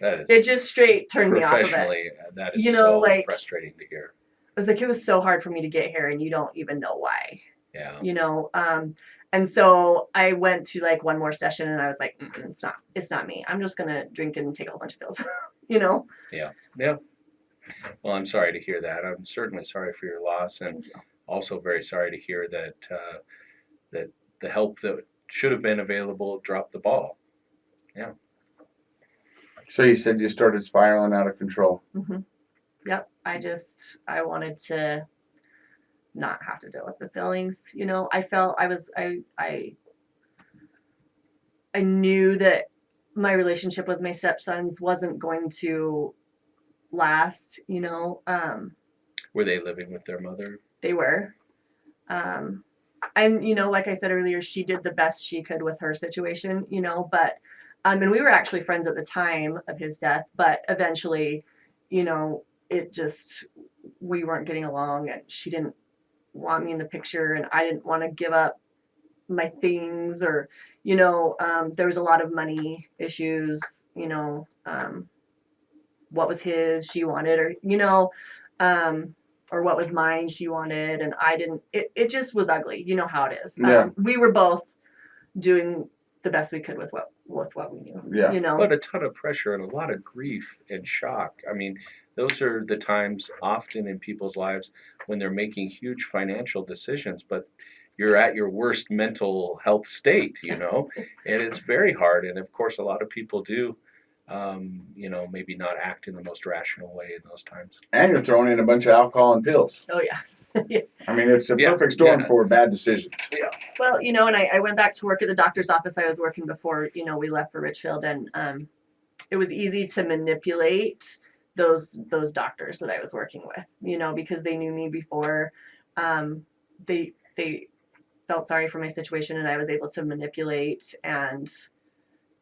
It just straight turned me off of it. Professionally, that is so frustrating to hear. I was like, it was so hard for me to get here and you don't even know why. Yeah. And so I went to like one more session and I was like, it's not me. I'm just going to drink and take a whole bunch of pills, Yeah. Yeah. Well, I'm sorry to hear that. I'm certainly sorry for your loss, and also very sorry to hear that that the help that should have been available dropped the ball. Yeah. So you said you started spiraling out of control. Mm-hmm. Yep. I wanted to not have to deal with the feelings. I felt I knew that my relationship with my stepsons wasn't going to last, Were they living with their mother? They were. And, like I said earlier, she did the best she could with her situation, but, and we were actually friends at the time of his death, but eventually, we weren't getting along and she didn't want me in the picture and I didn't want to give up my things or, there was a lot of money issues, what was his, she wanted, or what was mine, she wanted, and I didn't, it just was ugly. You know how it is. Yeah. We were both doing the best we could with what we knew. Yeah. But a ton of pressure and a lot of grief and shock. I mean, those are the times often in people's lives when they're making huge financial decisions, but you're at your worst mental health state, and it's very hard. And of course, a lot of people do, maybe not act in the most rational way in those times. And you're throwing in a bunch of alcohol and pills. Oh, yeah. Yeah. I mean, it's a perfect storm for bad decisions. Yeah. Well, and I went back to work at the doctor's office I was working before, we left for Richfield, and it was easy to manipulate those doctors that I was working with, because they knew me before. They felt sorry for my situation, and I was able to manipulate and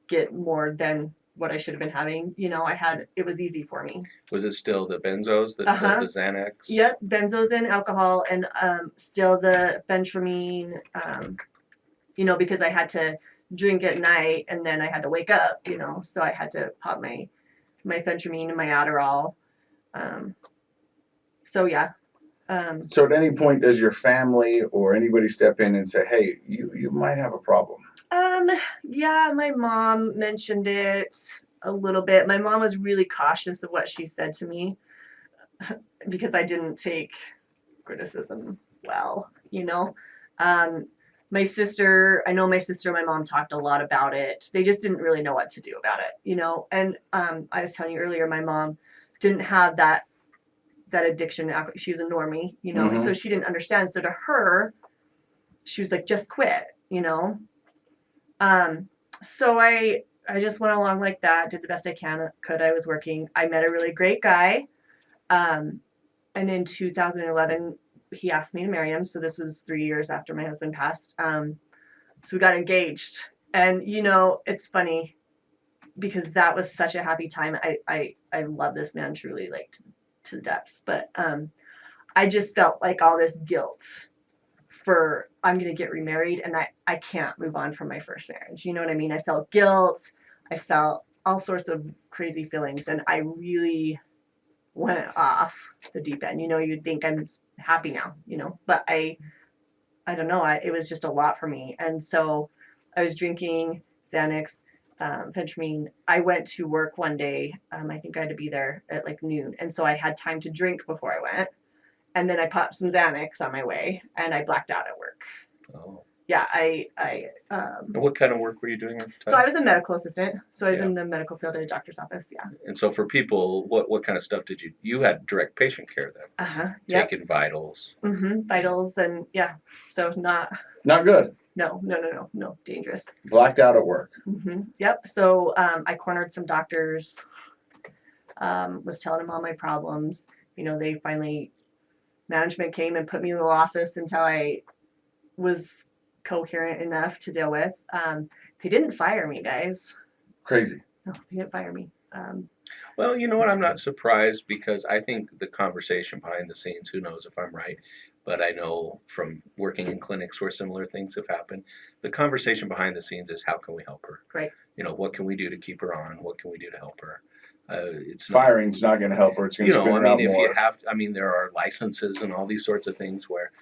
get more than what I should have been having. It was easy for me. Was it still the benzos, the Xanax? Yep, benzos and alcohol, and still the phentermine. Because I had to drink at night and then I had to wake up. So I had to pop my phentermine and my Adderall. So yeah. So at any point, does your family or anybody step in and say, "Hey, you might have a problem"? Yeah, my mom mentioned it a little bit. My mom was really cautious of what she said to me because I didn't take criticism well. My sister and my mom talked a lot about it. They just didn't really know what to do about it, And I was telling you earlier, my mom didn't have that addiction. She was a normie, so she didn't understand. So to her, she was like, just quit, So I just went along like that, did the best I could. I was working. I met a really great guy. And in 2011, he asked me to marry him. So this was 3 years after my husband passed. So we got engaged. And, it's funny because that was such a happy time. I love this man truly, like to the depths. But I just felt like all this guilt for I'm going to get remarried and I can't move on from my first marriage. You know what I mean? I felt guilt. I felt all sorts of crazy feelings. And I really went off the deep end. You'd think I'm happy now, but I don't know. It was just a lot for me. And so I was drinking Xanax, phentermine. I went to work one day. I think I had to be there at like noon. And so I had time to drink before I went. And then I popped some Xanax on my way and I blacked out at work. Oh. Yeah, And what kind of work were you doing at the time? So I was a medical assistant. So I was in the medical field at a doctor's office. Yeah. And so for people, what kind of stuff did you had direct patient care then? Yep. Taking vitals. Vitals and yeah. So not good. No, dangerous. Blacked out at work. Yep. So I cornered some doctors. Was telling them all my problems. They finally, management came and put me in the office until I was coherent enough to deal with. They didn't fire me, guys. Crazy. No, they didn't fire me. Well, you know what? I'm not surprised because I think the conversation behind the scenes, who knows if I'm right, but I know from working in clinics where similar things have happened, the conversation behind the scenes is how can we help her? Right. What can we do to keep her on? What can we do to help her? Firing's not going to help her. It's going to spin her out more. There are licenses and all these sorts of things where,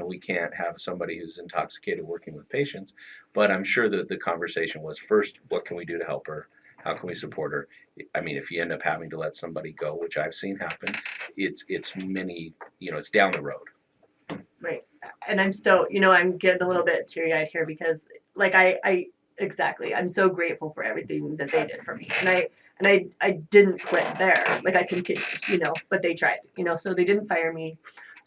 we can't have somebody who's intoxicated working with patients. But I'm sure that the conversation was first, what can we do to help her? How can we support her? If you end up having to let somebody go, which I've seen happen, it's many, it's down the road. Right. And I'm so, I'm getting a little bit teary-eyed here because, like, exactly, I'm so grateful for everything that they did for me. And I didn't quit there. Like, I continued, but they tried, so they didn't fire me.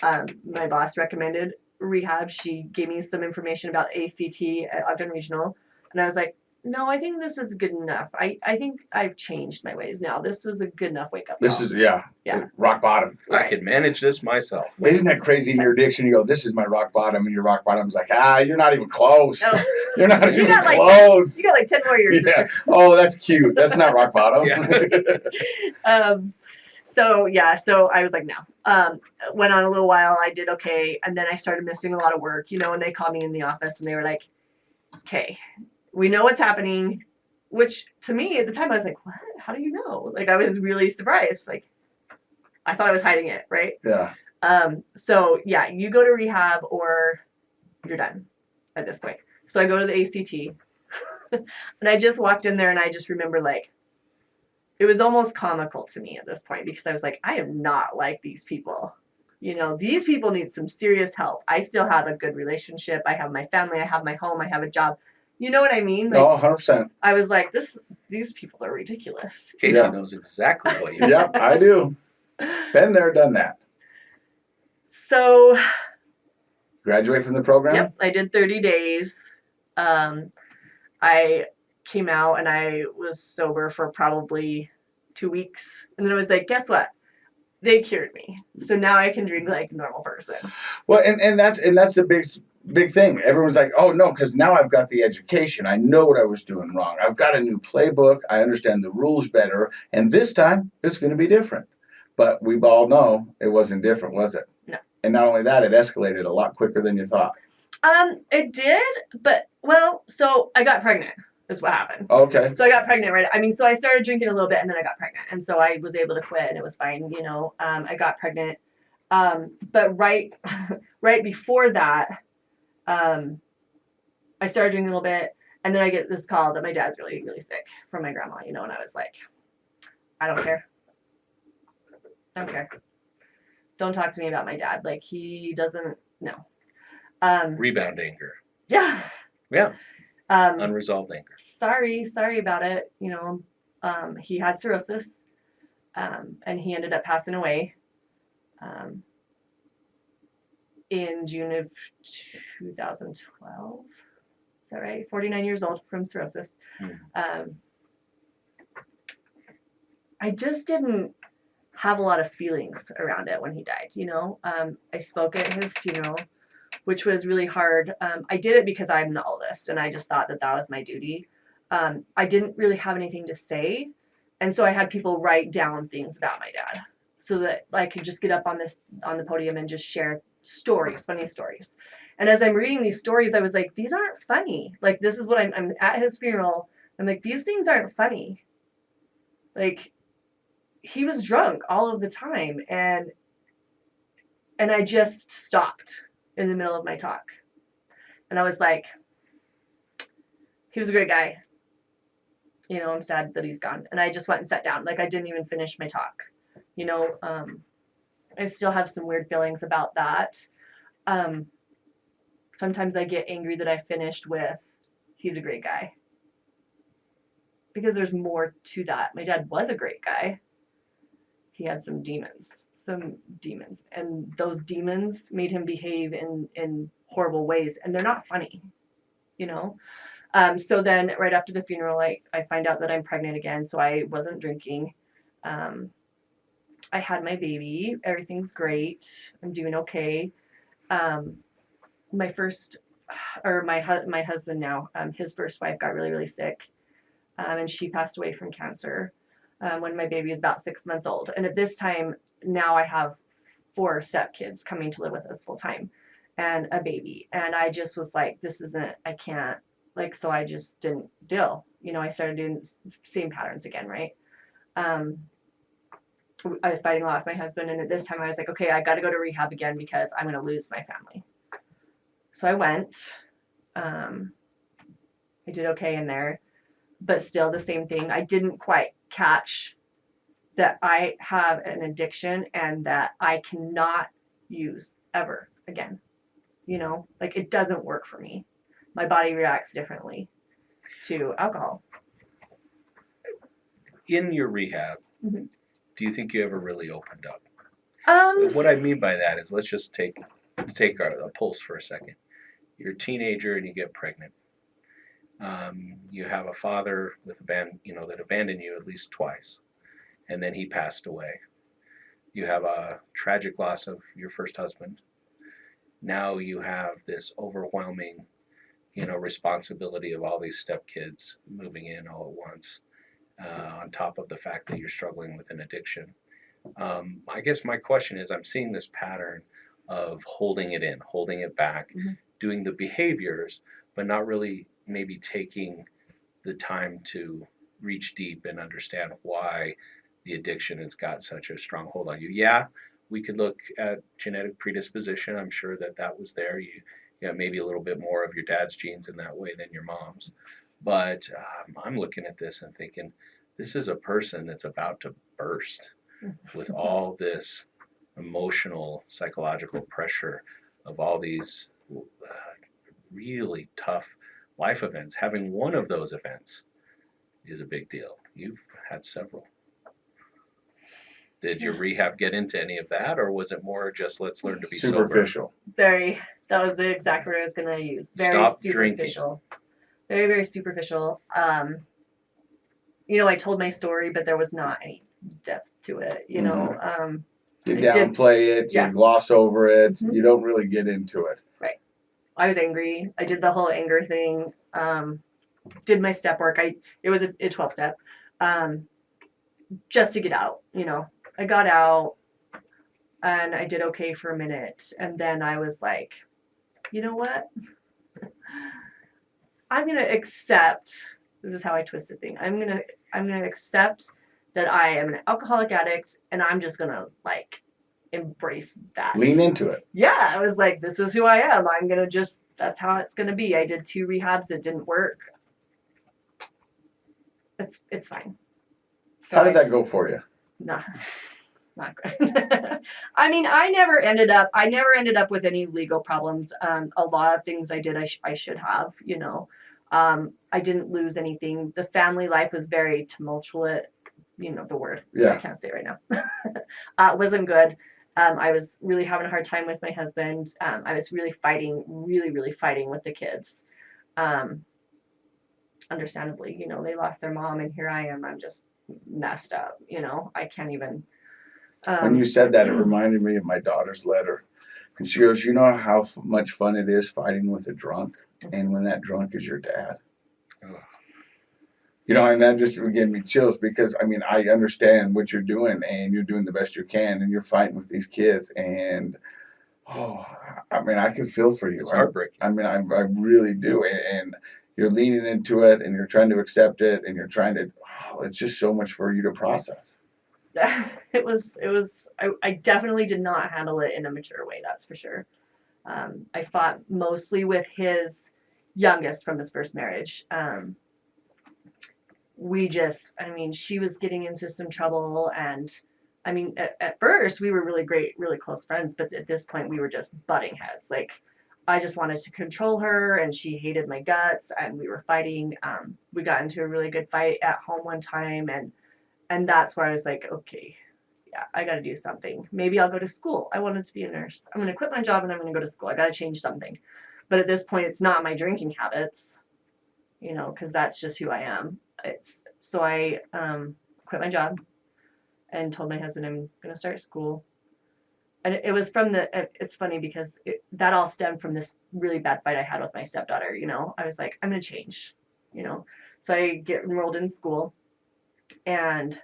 My boss recommended rehab. She gave me some information about ACT at Ogden Regional. And I was like, no, I think this is good enough. I think I've changed my ways now. This was a good enough wake up call. This is, rock bottom. Right. I could manage this myself. Isn't that crazy in your addiction? You go, this is my rock bottom, and your rock bottom's like, you're not even close. No. You're not even close. You got like 10 more years. Yeah. Oh, that's cute. That's not rock bottom. So I was like, no. Went on a little while. I did okay. And then I started missing a lot of work, and they called me in the office and they were like, okay, we know what's happening, which to me at the time I was like, what? How do you know? Like, I was really surprised. Like, I thought I was hiding it. Right. Yeah. So yeah, you go to rehab or you're done at this point. So I go to the ACT and I just walked in there and I just remember, like, it was almost comical to me at this point because I was like, I am not like these people. These people need some serious help. I still have a good relationship. I have my family. I have my home. I have a job. You know what I mean? Like, 100%. I was like, these people are ridiculous. Casey knows exactly what you mean. Yep, I do. Been there, done that. So. Graduate from the program? Yep, I did 30 days. I came out and I was sober for probably 2 weeks. And then I was like, guess what? They cured me. So now I can drink like a normal person. Well, and that's the big thing. Everyone's like, oh no, because now I've got the education. I know what I was doing wrong. I've got a new playbook. I understand the rules better. And this time it's going to be different. But we all know it wasn't different, was it? No. And not only that, it escalated a lot quicker than you thought. It did, but well, so I got pregnant is what happened. Okay. So I got pregnant, right? I mean, so I started drinking a little bit and then I got pregnant. And so I was able to quit and it was fine, you know. I got pregnant. But right before that, I started drinking a little bit and then I get this call that my dad's really, really sick from my grandma, you know, and I was like, I don't care. I don't care. Don't talk to me about my dad. Like he doesn't, no. Rebound anger. Yeah. Yeah. Unresolved anger. Sorry about it. You know, he had cirrhosis, and he ended up passing away, in June of 2012. Is that right? 49 years old from cirrhosis. I just didn't have a lot of feelings around it when he died. You know, I spoke at his funeral, which was really hard. I did it because I'm the oldest and I just thought that was my duty. I didn't really have anything to say. And so I had people write down things about my dad so that I could just get up on the podium and just share stories, funny stories. And as I'm reading these stories, I was like, these aren't funny. Like, this is what I'm at his funeral. I'm like, these things aren't funny. Like, he was drunk all of the time. And I just stopped in the middle of my talk. And I was like, he was a great guy. You know, I'm sad that he's gone. And I just went and sat down. Like, I didn't even finish my talk. You know, I still have some weird feelings about that. Sometimes I get angry that I finished with, he's a great guy. Because there's more to that. My dad was a great guy. He had some demons. And those demons made him behave in horrible ways. And they're not funny, you know? So then right after the funeral, I find out that I'm pregnant again. So I wasn't drinking. I had my baby. Everything's great. I'm doing okay. My husband now, his first wife got really, really sick. And she passed away from cancer when my baby was about 6 months old. And at this time, now I have 4 stepkids coming to live with us full time and a baby. And I just was like, I can't. Like, so I just didn't deal. You know, I started doing the same patterns again, right? I was fighting a lot with my husband. And at this time I was like, okay, I got to go to rehab again because I'm going to lose my family. So I went. I did okay in there. But still the same thing. I didn't quite catch that I have an addiction and that I cannot use ever again. You know, like it doesn't work for me. My body reacts differently to alcohol. In your rehab, Mm-hmm. do you think you ever really opened up? Um, What I mean by that is, let's just take a pulse for a second. You're a teenager and you get pregnant. You have a father that abandoned you at least twice, and then he passed away. You have a tragic loss of your first husband. Now you have this overwhelming, responsibility of all these stepkids moving in all at once, on top of the fact that you're struggling with an addiction. I guess my question is, I'm seeing this pattern of holding it in, holding it back, Mm-hmm. doing the behaviors, but not really maybe taking the time to reach deep and understand why the addiction has got such a strong hold on you. Yeah, we could look at genetic predisposition. I'm sure that was there. You maybe a little bit more of your dad's genes in that way than your mom's. But I'm looking at this and thinking, this is a person that's about to burst with all this emotional, psychological pressure of all these really tough life events. Having one of those events is a big deal. You've had several. Did your rehab get into any of that, or was it more just let's learn to be Superficial. Very. That was the exact word I was going to use. Very Stop superficial. Very, very superficial. I told my story, but there was not any depth to it. You know. You downplay it. Yeah. You gloss over it. Mm-hmm. You don't really get into it. Right. I was angry. I did the whole anger thing. Did my step work. It was a 12-step. Just to get out, you know. I got out and I did okay for a minute. And then I was like, you know what? I'm gonna accept, this is how I twisted things. I'm gonna accept that I am an alcoholic addict and I'm just gonna like embrace that. Lean into it. Yeah, I was like, this is who I am. I'm gonna just, that's how it's gonna be. I did 2 rehabs, it didn't work. It's fine. So How did that go for you? Nah, not good. I mean, I never ended up with any legal problems. A lot of things I did, I should have, you know. I didn't lose anything. The family life was very tumultuous, you know, the word. Yeah. I can't say it right now. It wasn't good. I was really having a hard time with my husband. I was really fighting with the kids. Understandably, you know, they lost their mom and here I am. I'm just messed up, you know. I can't even. When you said that, it reminded me of my daughter's letter. And she goes, you know how much fun it is fighting with a drunk? And when that drunk is your dad. You know, and that just gave me chills because, I mean, I understand what you're doing and you're doing the best you can and you're fighting with these kids. And, oh, I mean, I can feel for you. It's heartbreaking. I mean, I really do. And you're leaning into it and you're trying to accept it and you're trying to, it's just so much for you to process. It was I definitely did not handle it in a mature way, that's for sure. I fought mostly with his youngest from his first marriage. She was getting into some trouble and I mean at first we were really great, really close friends, but at this point we were just butting heads. Like I just wanted to control her and she hated my guts and we were fighting. We got into a really good fight at home one time and that's where I was like, okay, yeah, I got to do something. Maybe I'll go to school. I wanted to be a nurse. I'm going to quit my job and I'm going to go to school. I got to change something. But at this point, it's not my drinking habits, you know, because that's just who I am. So I quit my job and told my husband I'm going to start school. And it was it's funny because that all stemmed from this really bad fight I had with my stepdaughter, you know. I was like, I'm going to change, you know. So I get enrolled in school. And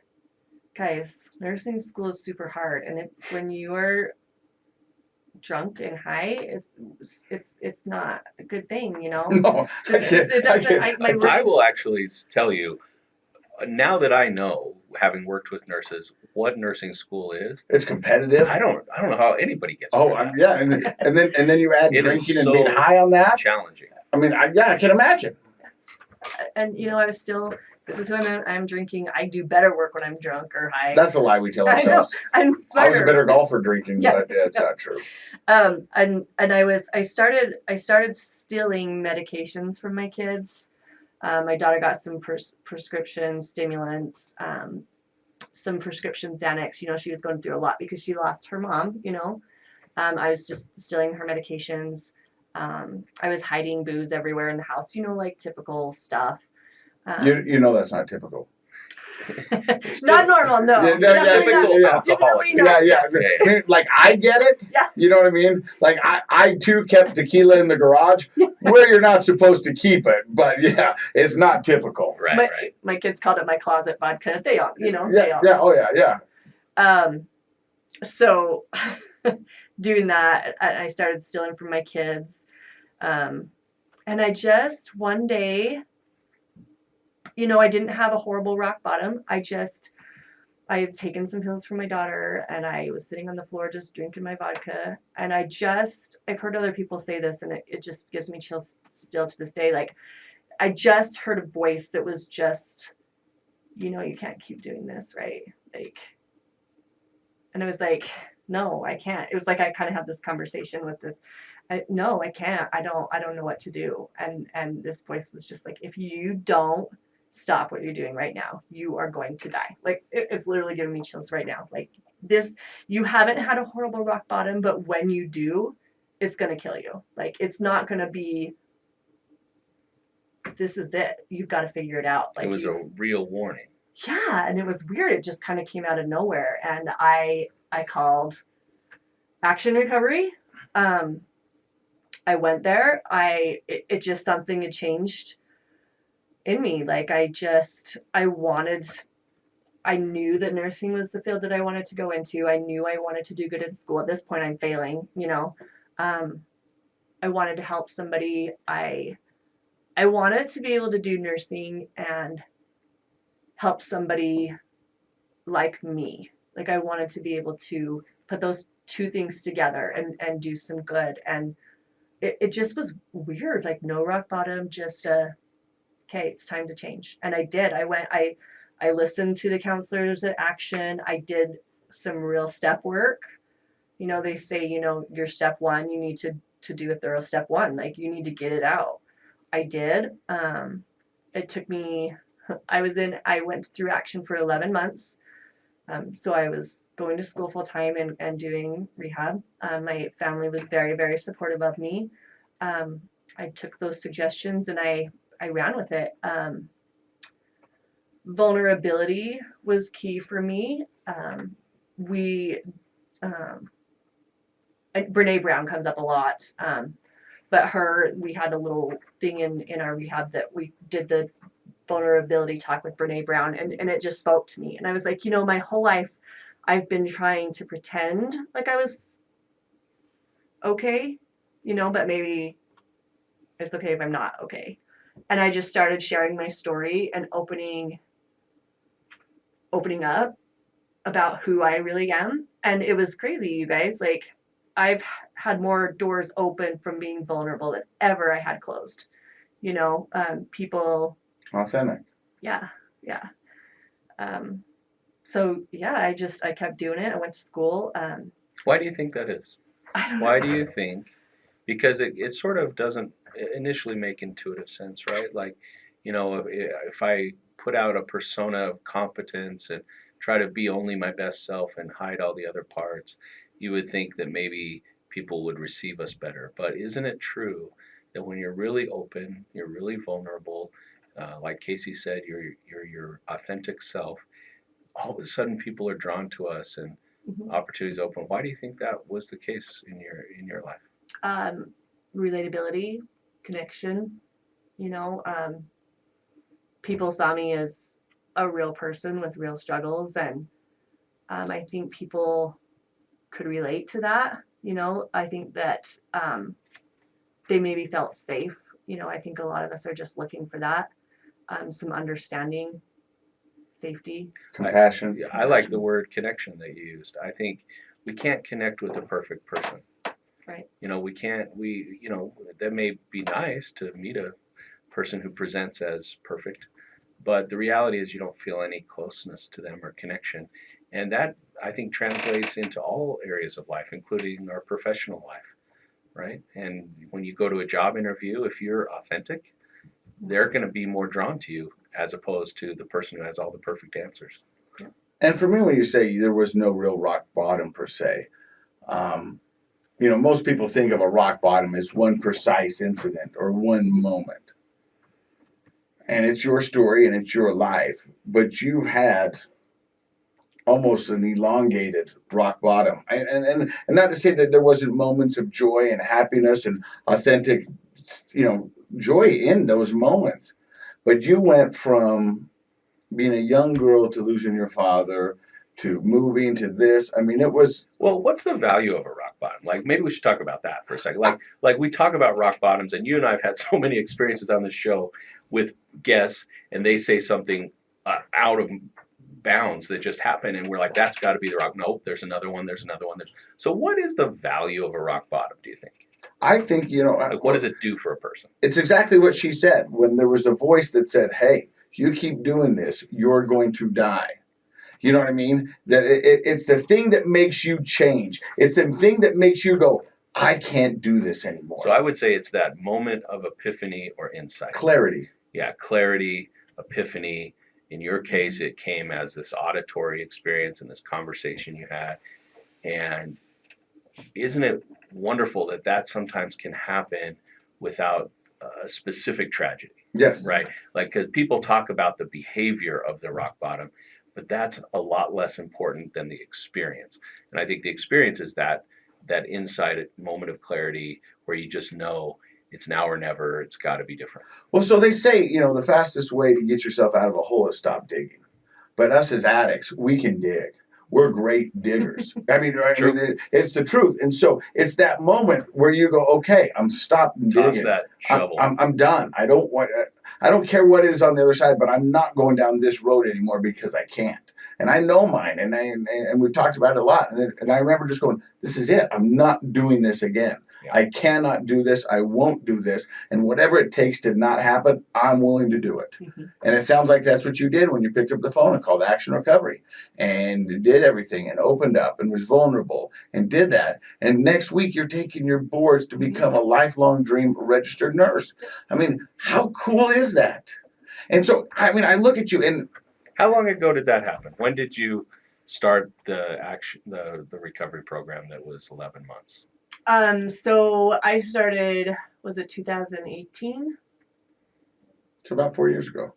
guys, nursing school is super hard, and it's when you're drunk and high, it's not a good thing, you know. No, I will actually tell you, now that I know, having worked with nurses, what nursing school is. It's competitive. I don't know how anybody gets. Oh, yeah, and then you add drinking and being high on that. Challenging. I mean, I can imagine. And you know, this is who I'm drinking. I do better work when I'm drunk or high. That's a lie we tell ourselves. I'm smarter. I was a better golfer drinking, Yeah. but it's not true. And I started stealing medications from my kids. My daughter got some prescription stimulants, some prescription Xanax. You know, she was going through a lot because she lost her mom, you know. I was just stealing her medications. I was hiding booze everywhere in the house, you know, like typical stuff. You know that's not typical. Not normal, no. Alcoholic. Yeah. Like I get it. Yeah. You know what I mean? Like I too kept tequila in the garage where you're not supposed to keep it, but yeah, it's not typical. Right. My kids called it my closet vodka. They all, you know. Yeah. They all. Oh yeah. So doing that, I started stealing from my kids, and I just one day. You know, I didn't have a horrible rock bottom. I had taken some pills for my daughter and I was sitting on the floor just drinking my vodka. And I've heard other people say this and it just gives me chills still to this day. Like, I just heard a voice that was just, you know, you can't keep doing this, right? Like, and I was like, no, I can't. It was like I kind of had this conversation with this. No, I can't. I don't know what to do. And this voice was just like, if you don't stop what you're doing right now, you are going to die. Like it's literally giving me chills right now. Like this, you haven't had a horrible rock bottom, but when you do, it's going to kill you. Like it's not going to be, this is it. You've got to figure it out. Like it was a real warning. Yeah. And it was weird. It just kind of came out of nowhere. And I called Action Recovery. I went there, it just something had changed in me. Like I knew that nursing was the field that I wanted to go into. I knew I wanted to do good in school. At this point, I'm failing, you know. I wanted to help somebody. I wanted to be able to do nursing and help somebody like me. Like I wanted to be able to put those two things together and do some good. And it just was weird, like no rock bottom, just okay, it's time to change. And I did. I listened to the counselors at Action. I did some real step work. You know, they say, you know, your step one, you need to do a thorough step one. Like you need to get it out. I did. It took me, I went through Action for 11 months. So I was going to school full time and doing rehab. My family was very, very supportive of me. I took those suggestions and I ran with it. Vulnerability was key for me. Brene Brown comes up a lot. But we had a little thing in our rehab that we did the vulnerability talk with Brene Brown, and it just spoke to me. And I was like, you know, my whole life I've been trying to pretend like I was okay, you know, but maybe it's okay if I'm not okay. And I just started sharing my story and opening up about who I really am. And it was crazy, you guys. Like I've had more doors open from being vulnerable than ever I had closed. You know, people. Authentic. Yeah. So yeah, I kept doing it. I went to school. Why do you think that is? I don't Why know. do you think? Because it sort of doesn't initially make intuitive sense, right? Like, you know, if I put out a persona of competence and try to be only my best self and hide all the other parts, you would think that maybe people would receive us better. But isn't it true that when you're really open, you're really vulnerable, like Casey said, you're your authentic self, all of a sudden people are drawn to us and Mhm. opportunities open. Why do you think that was the case in your life? Relatability, connection, you know, people saw me as a real person with real struggles. And I think people could relate to that. You know, I think that they maybe felt safe. You know, I think a lot of us are just looking for that, some understanding, safety. Compassion. I like the word connection that you used. I think we can't connect with a perfect person. Right. You know, you know, that may be nice to meet a person who presents as perfect, but the reality is you don't feel any closeness to them or connection. And that, I think, translates into all areas of life, including our professional life, right? And when you go to a job interview, if you're authentic, they're going to be more drawn to you as opposed to the person who has all the perfect answers. And for me, when you say there was no real rock bottom per se, you know, most people think of a rock bottom as one precise incident or one moment. And it's your story and it's your life, but you've had almost an elongated rock bottom. And not to say that there wasn't moments of joy and happiness and authentic, you know, joy in those moments. But you went from being a young girl to losing your father to moving to this. I mean, it was. Well, what's the value of a rock bottom? Like, maybe we should talk about that for a second. Like we talk about rock bottoms, and you and I have had so many experiences on this show with guests, and they say something out of bounds that just happened, and we're like, that's got to be the rock. Nope, there's another one. So what is the value of a rock bottom, do you think? I think, you know. Like, what does it do for a person? It's exactly what she said. When there was a voice that said, hey, you keep doing this, you're going to die. You know what I mean? That it's the thing that makes you change. It's the thing that makes you go, I can't do this anymore. So I would say it's that moment of epiphany or insight. Clarity. Yeah, clarity, epiphany. In your case, it came as this auditory experience and this conversation you had. And isn't it wonderful that sometimes can happen without a specific tragedy? Yes. Right? Like, because people talk about the behavior of the rock bottom, but that's a lot less important than the experience. And I think the experience is that that inside moment of clarity where you just know it's now or never. It's got to be different. Well, so they say, the fastest way to get yourself out of a hole is stop digging. But us as addicts, we can dig. We're great diggers. I mean, it's the truth. And so it's that moment where you go, okay, I'm stopping Toss digging. that shovel. I'm done. I don't care what is on the other side, but I'm not going down this road anymore because I can't. And I know mine, and we've talked about it a lot. And I remember just going, this is it. I'm not doing this again. Yeah. I cannot do this. I won't do this. And whatever it takes to not happen, I'm willing to do it. Mm-hmm. And it sounds like that's what you did when you picked up the phone and called Action Recovery and did everything and opened up and was vulnerable and did that. And next week, you're taking your boards to become a lifelong dream registered nurse. I mean, how cool is that? And so, I mean, I look at you and... How long ago did that happen? When did you start the recovery program that was 11 months? So I started, was it 2018? It's about 4 years ago.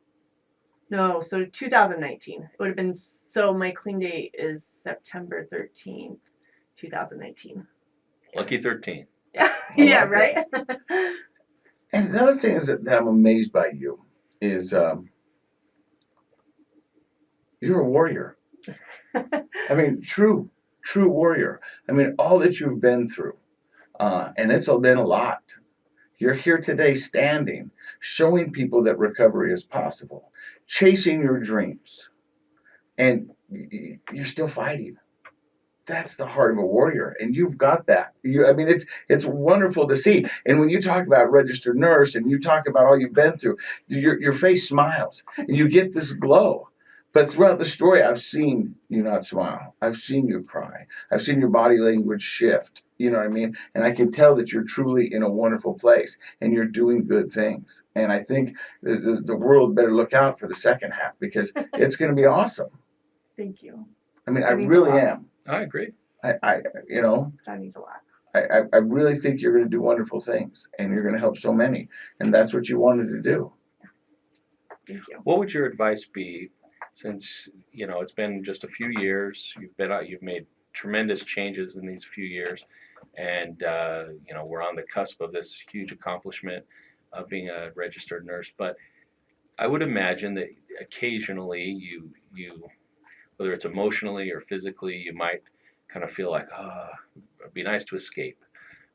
No, so 2019. It would have been, so my clean date is September 13th, 2019. Lucky 13. Yeah, I yeah, like right? And the other thing is that I'm amazed by you is you're a warrior. I mean, true warrior. I mean, all that you've been through, and it's been a lot. You're here today standing, showing people that recovery is possible, chasing your dreams, and you're still fighting. That's the heart of a warrior, and you've got that. I mean, it's wonderful to see. And when you talk about registered nurse and you talk about all you've been through, your face smiles, and you get this glow. But throughout the story, I've seen you not smile. I've seen you cry. I've seen your body language shift. You know what I mean? And I can tell that you're truly in a wonderful place and you're doing good things. And I think the world better look out for the second half because it's going to be awesome. Thank you. I mean, That I means really a lot. am. I agree. That means a lot. I really think you're going to do wonderful things and you're going to help so many. And that's what you wanted to do. Thank you. What would your advice be since, it's been just a few years, you've made tremendous changes in these few years, and, we're on the cusp of this huge accomplishment of being a registered nurse. But I would imagine that occasionally you whether it's emotionally or physically, you might kind of feel like, it'd be nice to escape.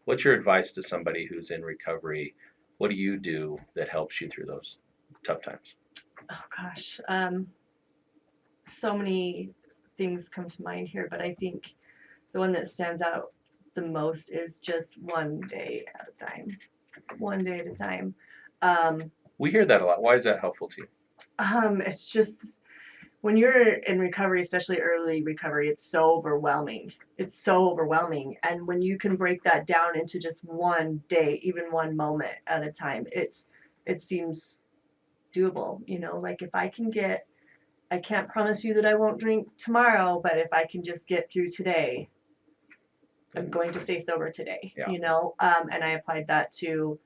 What's your advice to somebody who's in recovery? What do you do that helps you through those tough times? Oh gosh. So many things come to mind here, but I think the one that stands out the most is just one day at a time. One day at a time. We hear that a lot. Why is that helpful to you? It's just when you're in recovery, especially early recovery, it's so overwhelming. It's so overwhelming. And when you can break that down into just one day, even one moment at a time, it seems doable. Like if I can't promise you that I won't drink tomorrow, but if I can just get through today, I'm going to stay sober today. Yeah. And I applied that to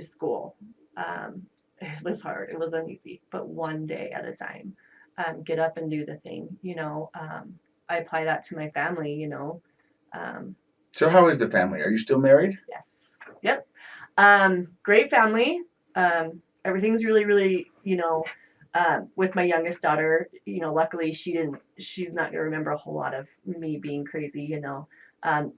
school. It was hard. It was uneasy, but one day at a time. Get up and do the thing. I apply that to my family. So how is the family? Are you still married? Yes. Yep. Great family. Everything's really, really, with my youngest daughter, luckily she's not going to remember a whole lot of me being crazy,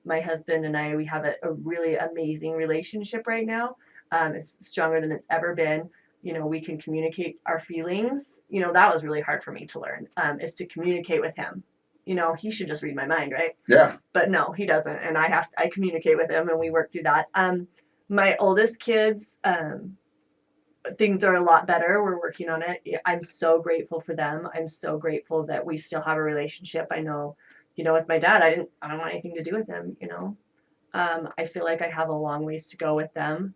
my husband and I, we have a really amazing relationship right now. It's stronger than it's ever been. We can communicate our feelings. That was really hard for me to learn, is to communicate with him. He should just read my mind, right? Yeah. But no, he doesn't. And I communicate with him and we work through that. My oldest kids, things are a lot better. We're working on it. I'm so grateful for them. I'm so grateful that we still have a relationship. I know, with my dad, I don't want anything to do with him, I feel like I have a long ways to go with them.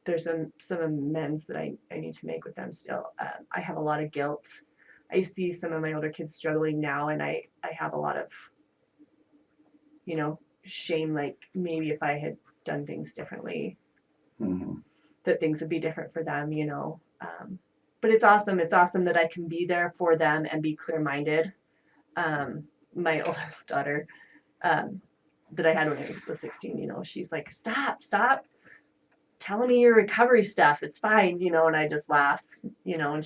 There's some amends that I need to make with them still. I have a lot of guilt. I see some of my older kids struggling now, and I have a lot of, shame, like maybe if I had done things differently, that things would be different for them, But it's awesome. It's awesome that I can be there for them and be clear-minded. my oldest daughter, that I had when I was 16, you know, she's like, stop telling me your recovery stuff. It's fine, you know, and I just laugh, you know, and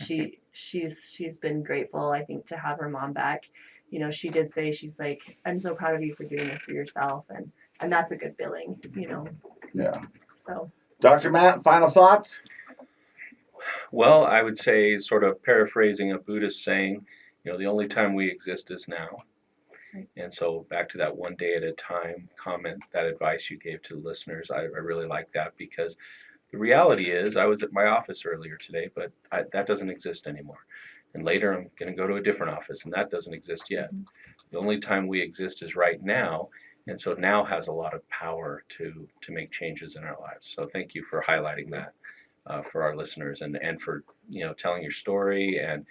she's been grateful, I think, to have her mom back. You know, she did say, she's like, I'm so proud of you for doing this for yourself, and that's a good feeling, you know. Yeah. So Dr. Matt, final thoughts? Well, I would say, sort of paraphrasing a Buddhist saying, you know, the only time we exist is now. Right. And so back to that one day at a time comment, that advice you gave to the listeners, I really like that, because the reality is I was at my office earlier today, but that doesn't exist anymore. And later I'm going to go to a different office, and that doesn't exist yet. Mhm. The only time we exist is right now. And so now has a lot of power to make changes in our lives. So thank you for highlighting that for our listeners, and for, you know, telling your story, and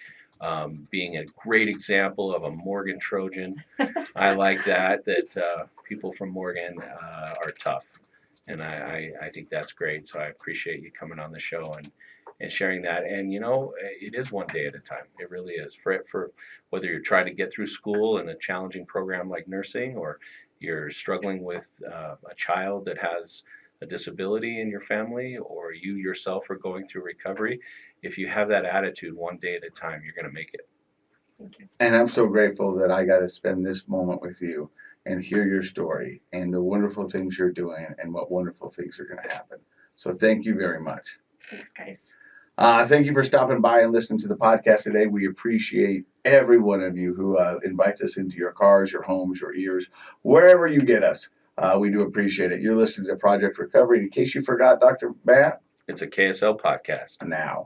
being a great example of a Morgan Trojan. I like that people from Morgan are tough, and I think that's great. So I appreciate you coming on the show and sharing that. And, you know, it is one day at a time. It really is. For whether you're trying to get through school in a challenging program like nursing, or you're struggling with a child that has a disability in your family, or you yourself are going through recovery, if you have that attitude, one day at a time, you're going to make it. thank you. And I'm so grateful that I got to spend this moment with you and hear your story and the wonderful things you're doing and what wonderful things are going to happen. So thank you very much. Thanks, guys. Thank you for stopping by and listening to the podcast today. We appreciate every one of you who invites us into your cars, your homes, your ears, wherever you get us. We do appreciate it. You're listening to Project Recovery. In case you forgot, Dr. Matt, It's a KSL podcast. now.